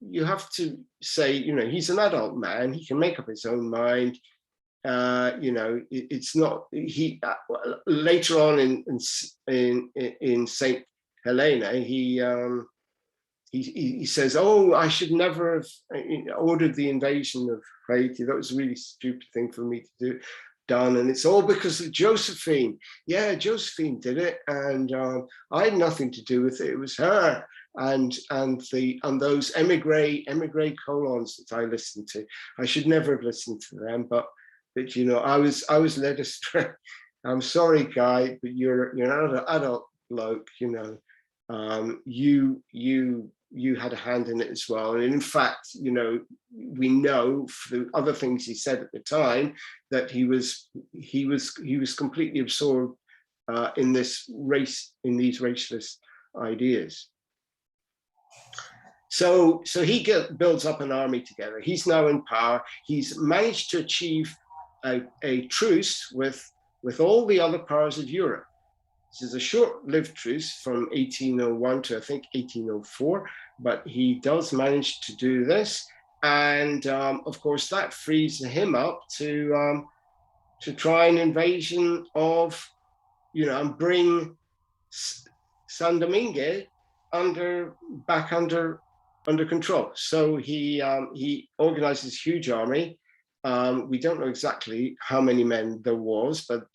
you have to say, he's an adult man. He can make up his own mind. It's not he. Later on in Saint Helena, he says, "Oh, I should never have ordered the invasion of Haiti. That was a really stupid thing for me to done, and it's all because of Josephine. Yeah, Josephine did it, and I had nothing to do with it. It was her." And those emigre colons that I listened to, I should never have listened to them, but I was led astray. I'm sorry, Guy, but you're an adult bloke. You had a hand in it as well. And in fact, we know through other things he said at the time that he was completely absorbed in these racialist ideas. So he builds up an army together. He's now in power. He's managed to achieve a truce with all the other powers of Europe. This is a short-lived truce from 1801 to I think 1804, but he does manage to do this, and of course that frees him up to try an invasion of, and bring Saint Domingue back under control. So he organizes a huge army. We don't know exactly how many men there was, but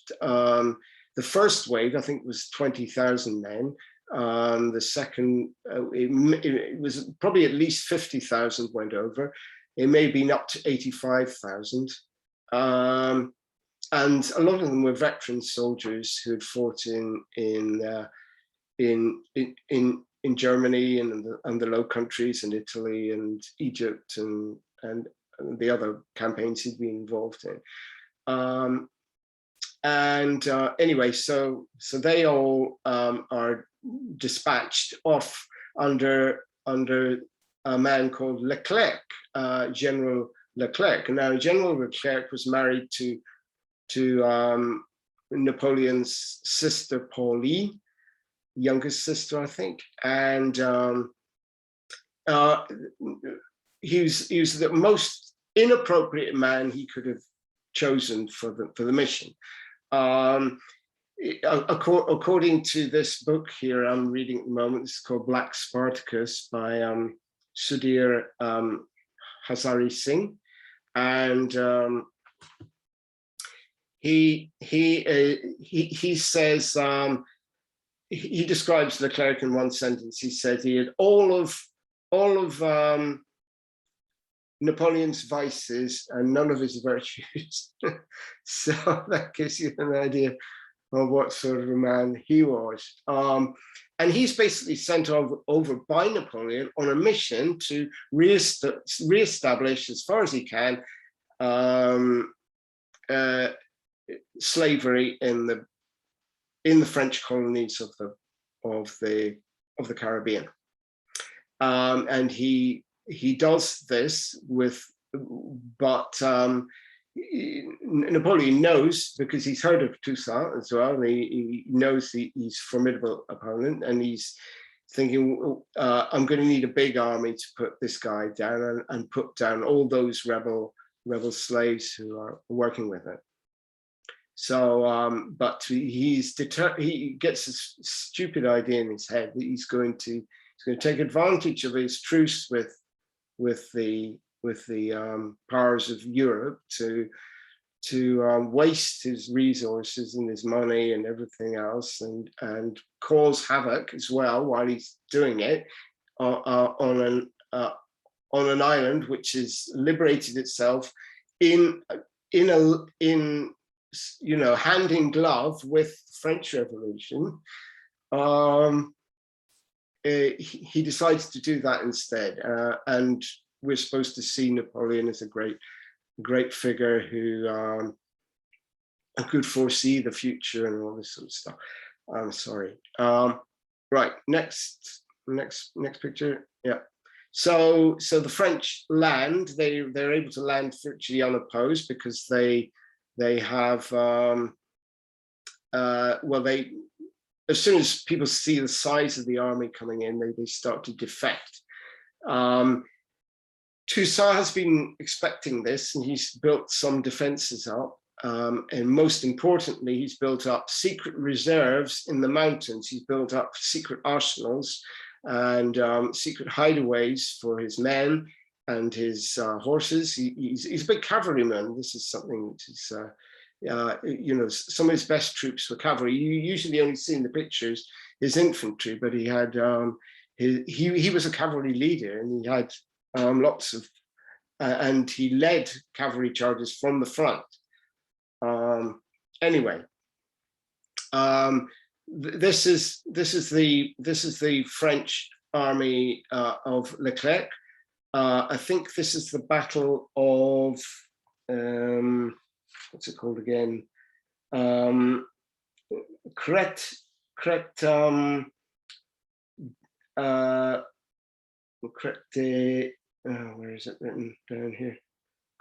the first wave, I think, was 20,000 men. The second, it was probably at least 50,000 went over. It may have been up to 85,000. And a lot of them were veteran soldiers who had fought in Germany and the Low Countries and Italy and Egypt and the other campaigns he'd been involved in. Anyway, so they all are dispatched off under a man called Leclerc, General Leclerc. Now, General Leclerc was married to Napoleon's sister Pauline, youngest sister, I think, and he was the most inappropriate man he could have chosen for the mission. According to this book here I'm reading at the moment, it's called Black Spartacus by Sudhir Hazari Singh, and he says, he describes Leclerc in one sentence. He says he had all of Napoleon's vices and none of his virtues. So that gives you an idea of what sort of a man he was. And he's basically sent over by Napoleon on a mission to reestablish, as far as he can, slavery in the French colonies of the Caribbean. And he does this but Napoleon knows, because he's heard of Toussaint as well, and he knows he's a formidable opponent, and he's thinking, I'm going to need a big army to put this guy down and put down all those rebel slaves who are working with it. So, but he gets a stupid idea in his head that he's going to take advantage of his truce with the powers of Europe to waste his resources and his money and everything else, and cause havoc as well while he's doing it on an island which has liberated itself in hand in glove with the French Revolution. He decides to do that instead, and we're supposed to see Napoleon as a great figure who could foresee the future and all this sort of stuff. I'm sorry. Right, next picture. Yeah. So the French land. They're able to land virtually unopposed because they have as soon as people see the size of the army coming in, they start to defect. Toussaint has been expecting this, and he's built some defenses up. And most importantly, he's built up secret reserves in the mountains. He's built up secret arsenals and secret hideaways for his men and his horses. He's a big cavalryman. This is something which is, some of his best troops were cavalry. You usually only see in the pictures his infantry, but he had he was a cavalry leader, and he had lots of, and he led cavalry charges from the front. Anyway, this is the French army of Leclerc. I think this is the Battle of what's it called again? Crête. Where is it written down here?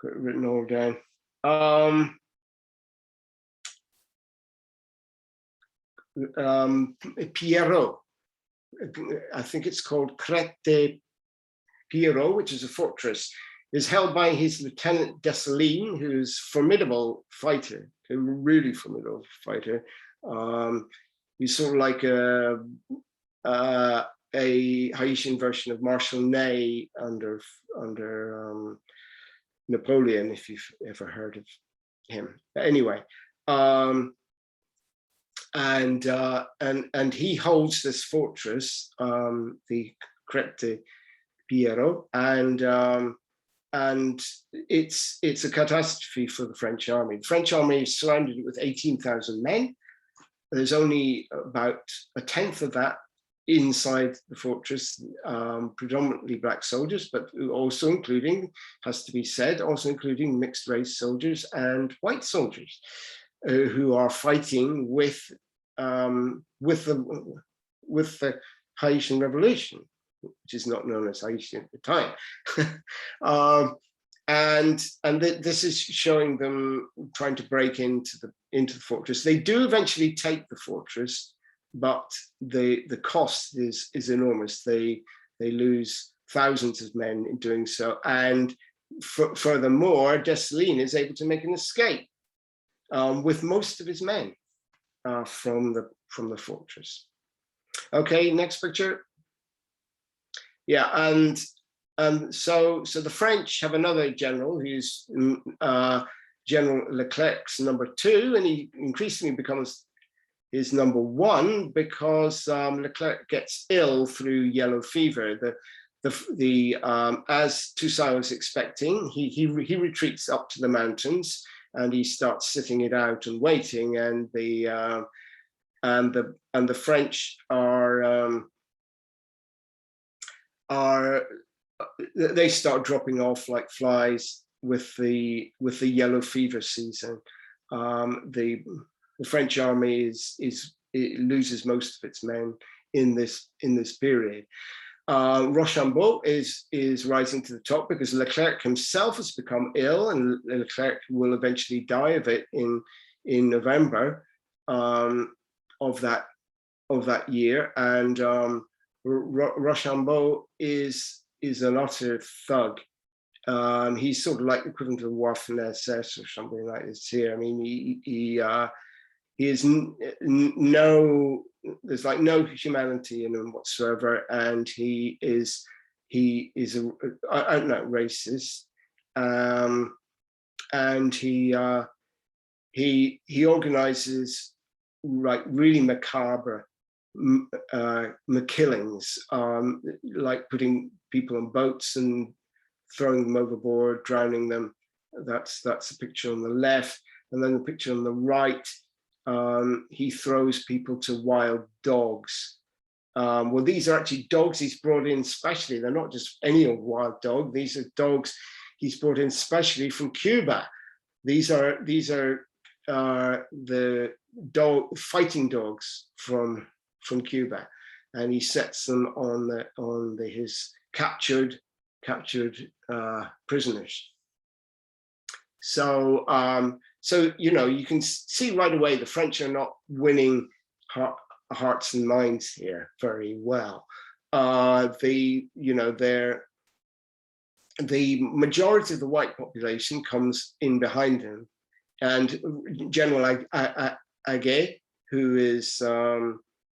Got it written all down. Pierrot. I think it's called Crête de Pierrot, which is a fortress, is held by his lieutenant Dessalines, who's a formidable fighter, a really formidable fighter. He's sort of like a Haitian version of Marshal Ney under Napoleon, if you've ever heard of him. Anyway, and he holds this fortress, the Crête de Pierrot, and it's a catastrophe for the French army. The French army is surrounded with 18,000 men. There's only about a tenth of that inside the fortress, predominantly black soldiers, but also including, has to be said, also including mixed race soldiers and white soldiers who are fighting with the Haitian Revolution, which is not known as Haitian at the time. And this is showing them trying to break into the fortress. They do eventually take the fortress, but the cost is enormous. They lose thousands of men in doing so, and furthermore, Dessalines is able to make an escape with most of his men from the fortress. Okay, next picture. Yeah, and so the French have another general who's General Leclerc's number 2, and he increasingly becomes his number 1 because Leclerc gets ill through yellow fever. as Toussaint was expecting, he retreats up to the mountains and he starts sitting it out and waiting, and the French they start dropping off like flies with the yellow fever season. The French army it loses most of its men in this period. Rochambeau is rising to the top because Leclerc himself has become ill, and Leclerc will eventually die of it in November of that year. And Rochambeau is an utter thug. He's sort of like the equivalent of Waffen-SS or something like this here. I mean, he is there's like no humanity in him whatsoever, and he is an out-and-out racist, and he organizes like really macabre killings, like putting people on boats and throwing them overboard, drowning them. That's the picture on the left, and then the picture on the right. He throws people to wild dogs. Well, these are actually dogs he's brought in specially. They're not just any old wild dog. These are dogs he's brought in specially from Cuba. These are the fighting dogs from Cuba, and he sets them on his captured prisoners. So you can see right away the French are not winning hearts and minds here very well. The majority of the white population comes in behind him, and General Aguet, who is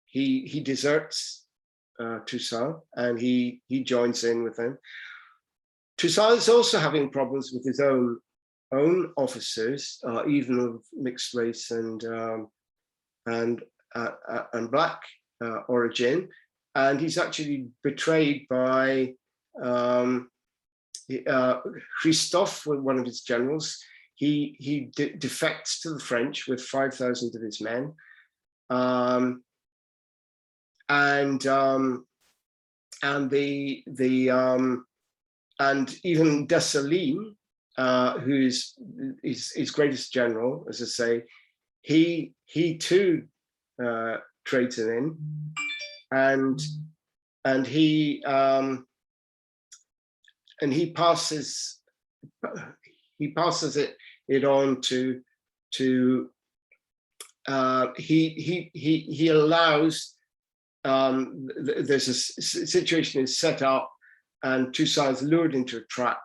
he deserts Toussaint, and he joins in with him. Toussaint is also having problems with his own officers, even of mixed race and black origin, and he's actually betrayed by Christophe, one of his generals. He defects to the French with 5,000 of his men, and even Dessalines, who is his greatest general, as I say, he too trades it in, and he passes it on to he allows there's a situation is set up, and Toussaint is lured into a trap,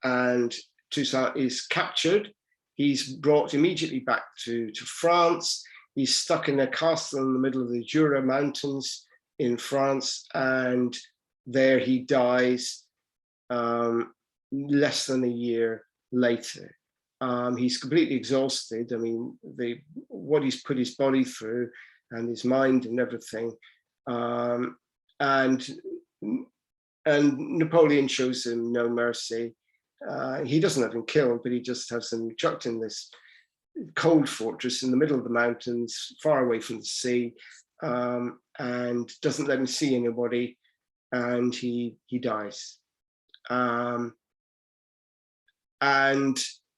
and Toussaint is captured. He's brought immediately back to France. He's stuck in a castle in the middle of the Jura Mountains in France, and there he dies less than a year later. He's completely exhausted. I mean, what he's put his body through and his mind and everything. And Napoleon shows him no mercy. He doesn't have him killed, but he just has him chucked in this cold fortress in the middle of the mountains, far away from the sea, and doesn't let him see anybody, and he dies. And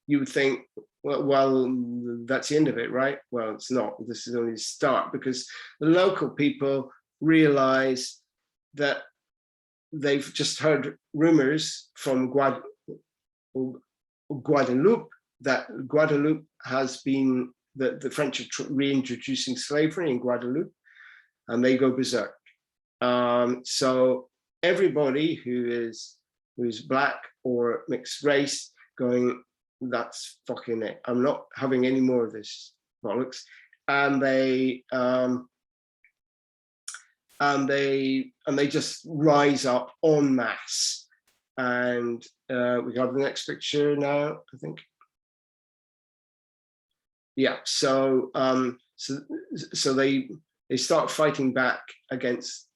you would think, well, that's the end of it, right? Well, it's not. This is only the start, because the local people realize that they've just heard rumors from Guadeloupe that Guadeloupe has been, that the French are reintroducing slavery in Guadeloupe, and they go berserk. So everybody who is black or mixed race going, that's fucking it. I'm not having any more of this bollocks. And they just rise up en masse. And we got the next picture now, I think. Yeah, so they start fighting back against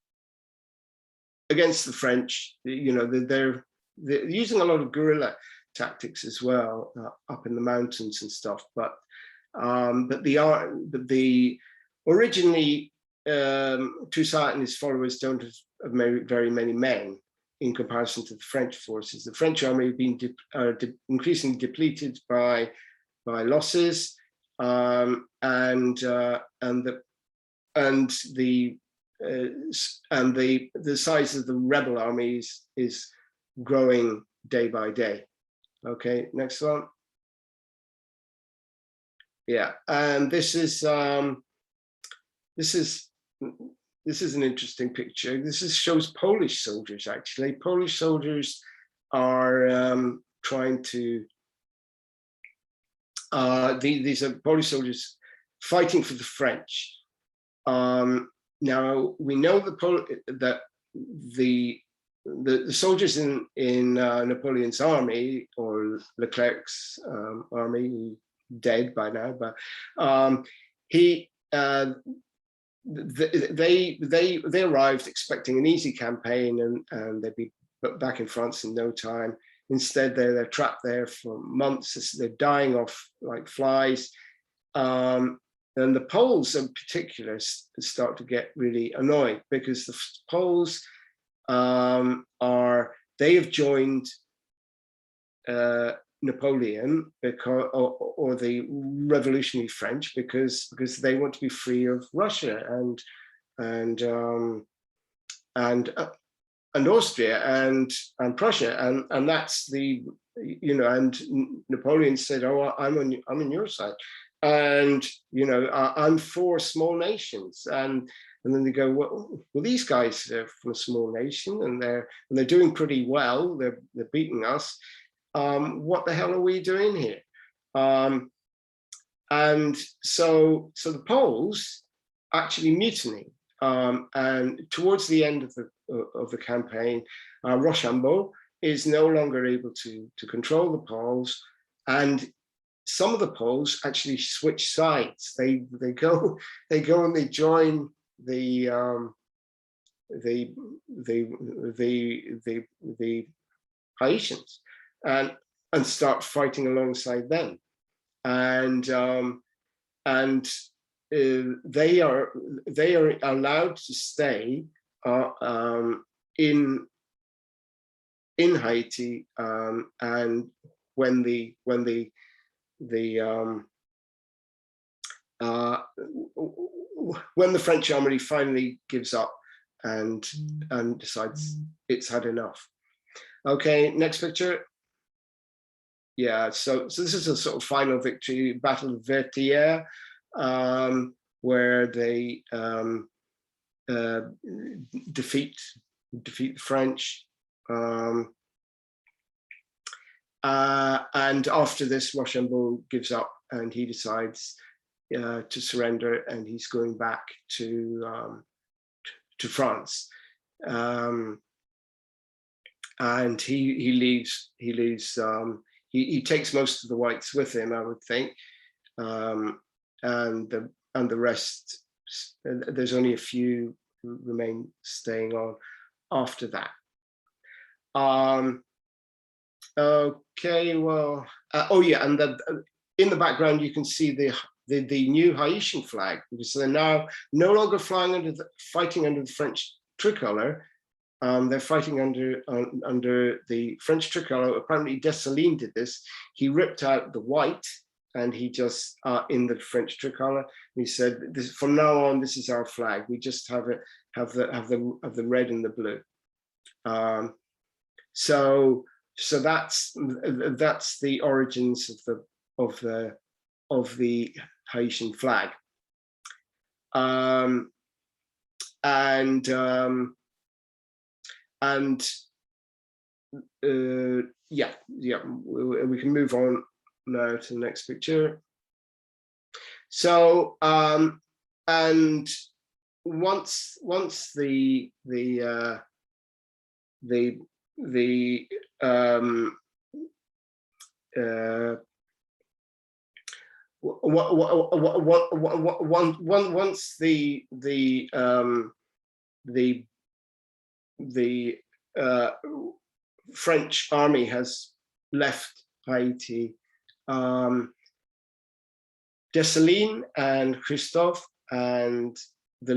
against the French. You know, they're using a lot of guerrilla tactics as well, up in the mountains and stuff. But the originally Toussaint and his followers don't have very many men in comparison to the French forces. The French army have been increasingly depleted by losses, and the size of the rebel armies is growing day by day. Okay, next one. Yeah, and this is an interesting picture. This shows Polish soldiers, actually. Polish soldiers are trying to, these are Polish soldiers fighting for the French. Now, we know that the soldiers in Napoleon's army, or Leclerc's army, dead by now, but they arrived expecting an easy campaign and they'd be back in France in no time. Instead, they're trapped there for months. They're dying off like flies. And the Poles in particular start to get really annoyed, because the Poles they have joined Napoleon or the revolutionary French because they want to be free of Russia and Austria and Prussia, and that's the, you know, and Napoleon said, "Oh, I'm on your side, and you know, I'm for small nations." And then they go, well, these guys are from a small nation and they're doing pretty well. They're beating us. What the hell are we doing here? And so the Poles actually mutiny. And towards the end of the campaign, Rochambeau is no longer able to control the Poles, and some of the Poles actually switch sides. They go and they join the Haitians and start fighting alongside them, and they are allowed to stay in Haiti, and when the French army finally gives up and decides it's had enough. Okay, next picture. Yeah, so this is a sort of final victory, Battle of Vertières, where they defeat the French. And after this, Rochambeau gives up and he decides to surrender, and he's going back to France. And he leaves. He takes most of the whites with him, I would think, and the rest. There's only a few who remain staying on after that. Okay, well, oh yeah, and in the background you can see the new Haitian flag, because they're now no longer fighting under the French tricolor. They're fighting under the French tricolor. Apparently Dessalines did this. He ripped out the white and he just in the French tricolor. He said, "From now on, this is our flag. We just have the red and the blue." So that's the origins of the Haitian flag. Yeah, we can move on now to the next picture. So and once the once the the French army has left Haiti, Dessalines and Christophe and the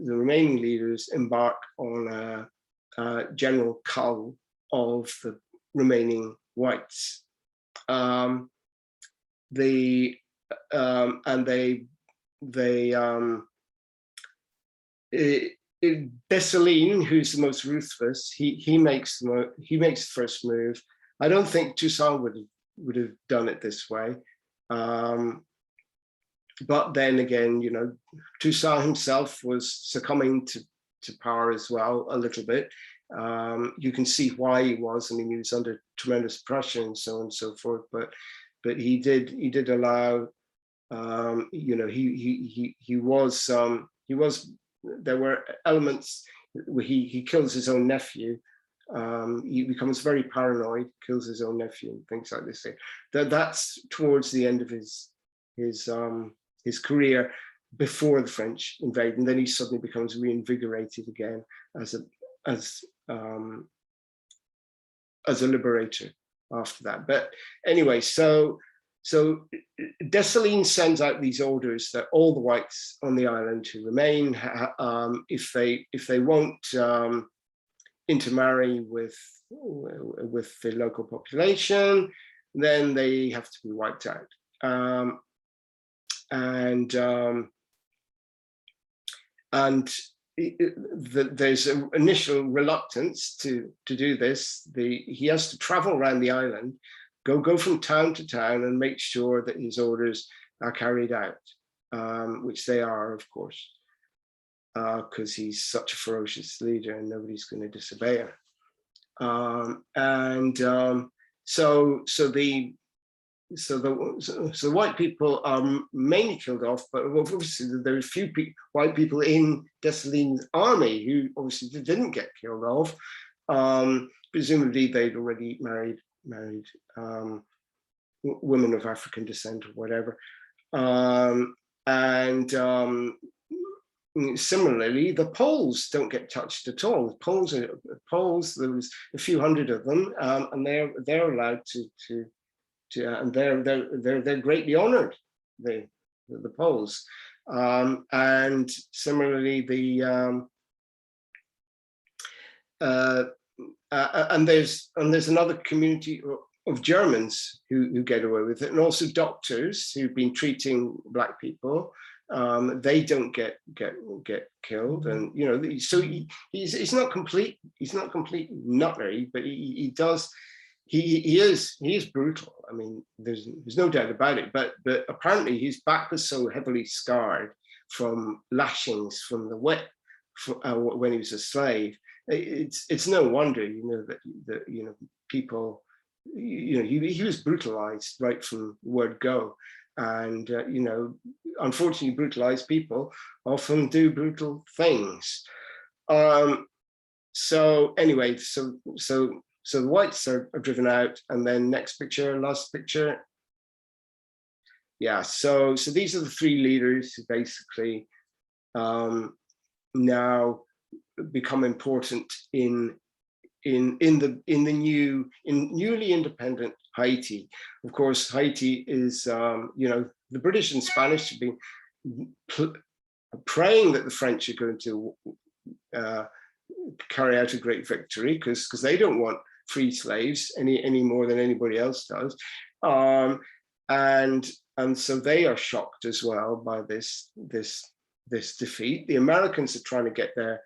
remaining leaders embark on a general cull of the remaining whites. Dessalines, who's the most ruthless, he makes the first move. I don't think Toussaint would have done it this way. But then again, you know, Toussaint himself was succumbing to power as well a little bit. You can see why he was. I mean, he was under tremendous pressure and so on and so forth. But he did allow. You know, he was. There were elements. He kills his own nephew. He becomes very paranoid, kills his own nephew, and things like this. That's towards the end of his career before the French invade, and then he suddenly becomes reinvigorated again as a liberator after that. But anyway, so Dessalines sends out these orders that all the whites on the island who remain, if they won't intermarry with the local population, then they have to be wiped out. There's an initial reluctance to do this. He has to travel around the island, go from town to town and make sure that his orders are carried out, which they are, of course, because he's such a ferocious leader and nobody's going to disobey him. So the white people are mainly killed off, but obviously there are a few white people in Dessalines' army who obviously didn't get killed off. Presumably they'd already married women of African descent or whatever. Similarly, the Poles don't get touched at all. The Poles, there was a few hundred of them, and they're allowed to and they're greatly honoured, the Poles, and similarly and there's another community of Germans who get away with it, and also doctors who've been treating black people. They don't get killed, and you know, so he's not complete nuttery, but he does. He is brutal. I mean, there's no doubt about it. But apparently his back was so heavily scarred from lashings from the whip when he was a slave. It's no wonder, you know, that you know, people, you know, he was brutalized right from the word go, and you know, unfortunately, brutalized people often do brutal things. So anyway, so the whites are driven out, and then next picture, last picture. Yeah, so these are the three leaders who basically now become important in newly independent Haiti. Of course, Haiti is you know, the British and Spanish have been praying that the French are going to carry out a great victory, because they don't want free slaves any more than anybody else does, and so they are shocked as well by this defeat. The Americans are trying to get their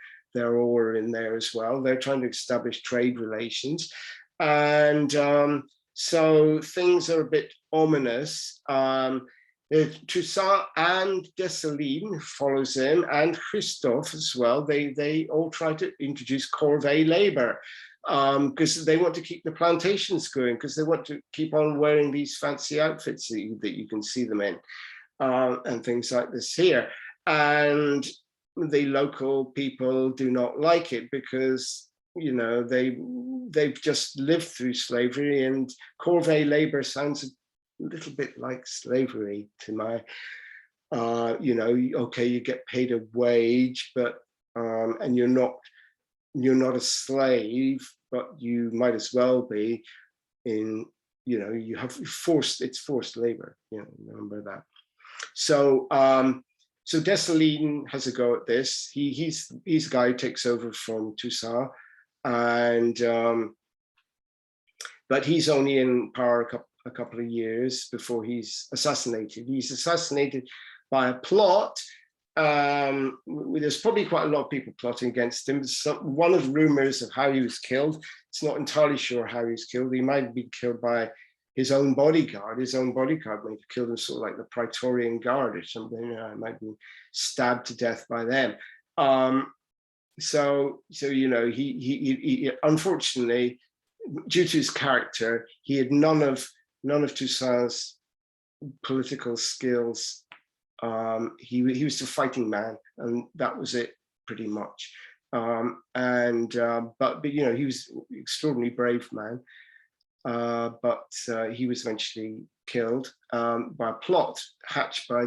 oar in there as well. They're trying to establish trade relations, and so things are a bit ominous. Toussaint and Dessalines follows him, and Christophe as well. They all try to introduce corvée labor, because they want to keep the plantations going, because they want to keep on wearing these fancy outfits that you can see them in, and things like this here. And the local people do not like it, because, you know, they've just lived through slavery, and corvée labor sounds a little bit like slavery to my, you know, okay, you get paid a wage, but and you're not you're not a slave, but you might as well be in, you have it's forced labor, remember that. So so Dessalines has a go at this. He's a guy who takes over from Toussaint, and but he's only in power a couple of years before he's assassinated. He's assassinated by a plot. There's probably quite a lot of people plotting against him. One of the rumors of how he was killed, it's not entirely sure how he was killed. He might have been killed by his own bodyguard. His own bodyguard might have killed him, sort of like the Praetorian Guard or something. He might have been stabbed to death by them. So he unfortunately, due to his character, he had none of Toussaint's political skills. He was a fighting man, and that was it pretty much. But he was an extraordinarily brave man. But he was eventually killed by a plot hatched by,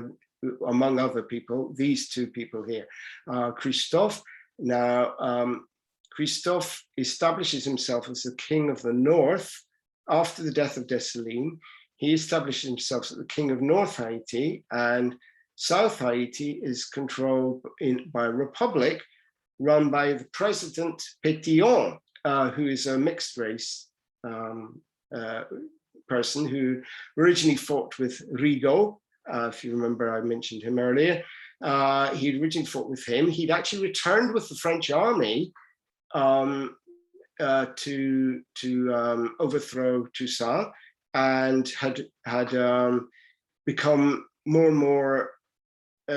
among other people, these two people here, Christophe. Now, Christophe establishes himself as the king of the north after the death of Dessalines. He establishes himself as the king of North Haiti, and South Haiti is controlled by a republic run by the president Pétion, who is a mixed race person who originally fought with Rigaud. If you remember, I mentioned him earlier. He'd originally fought with him. He'd actually returned with the French army to overthrow Toussaint, and had become more and more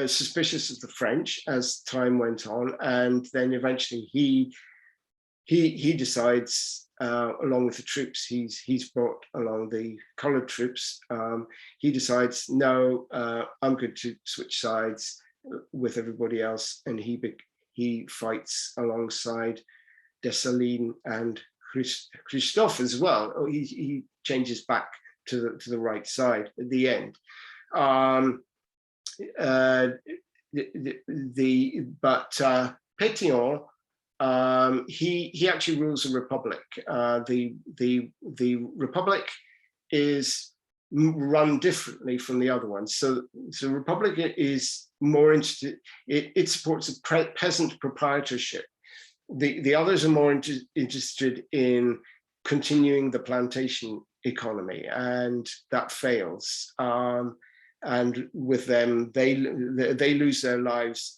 suspicious of the French as time went on. And then eventually he decides, along with the troops he's brought along, the colored troops, he decides, no, I'm going to switch sides with everybody else, and he fights alongside Dessalines and Christophe as well. He changes back to the right side at the end. Pétion, he actually rules a republic. The republic is run differently from the other ones. So republic is more interested. It supports a peasant proprietorship. The others are more interested in continuing the plantation economy, and that fails. And with them, they lose their lives.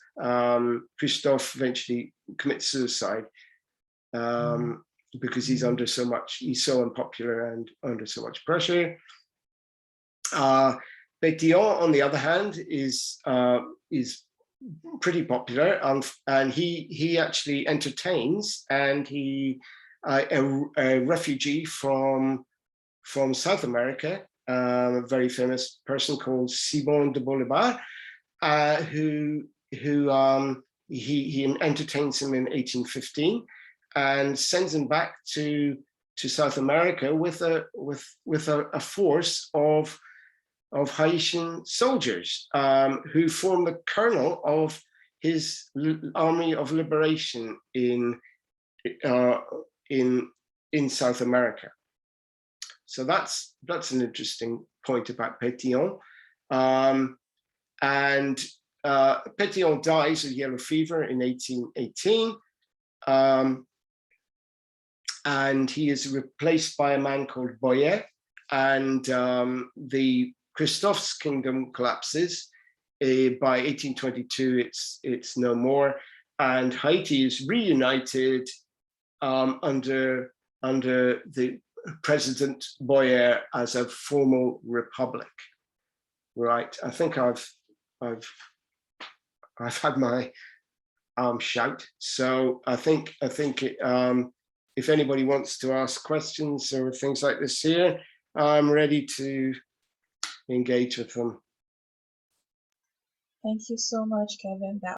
Christophe eventually commits suicide because he's so unpopular and under so much pressure. Pétion, on the other hand, is pretty popular, and he actually entertains, and he a refugee from South America, a very famous person called Simon de Bolivar, who he entertains him in 1815 and sends him back to South America with a force of Haitian soldiers who form the kernel of his army of liberation in South America. So that's an interesting point about Pétion. And Pétion dies of yellow fever in 1818. And he is replaced by a man called Boyer, and the Christophe's kingdom collapses. By 1822, it's no more, and Haiti is reunited under the President Boyer as a formal republic. Right. I think I've had my shout. So I think if anybody wants to ask questions or things like this here, I'm ready to engage with them. Thank you so much, Kevin. That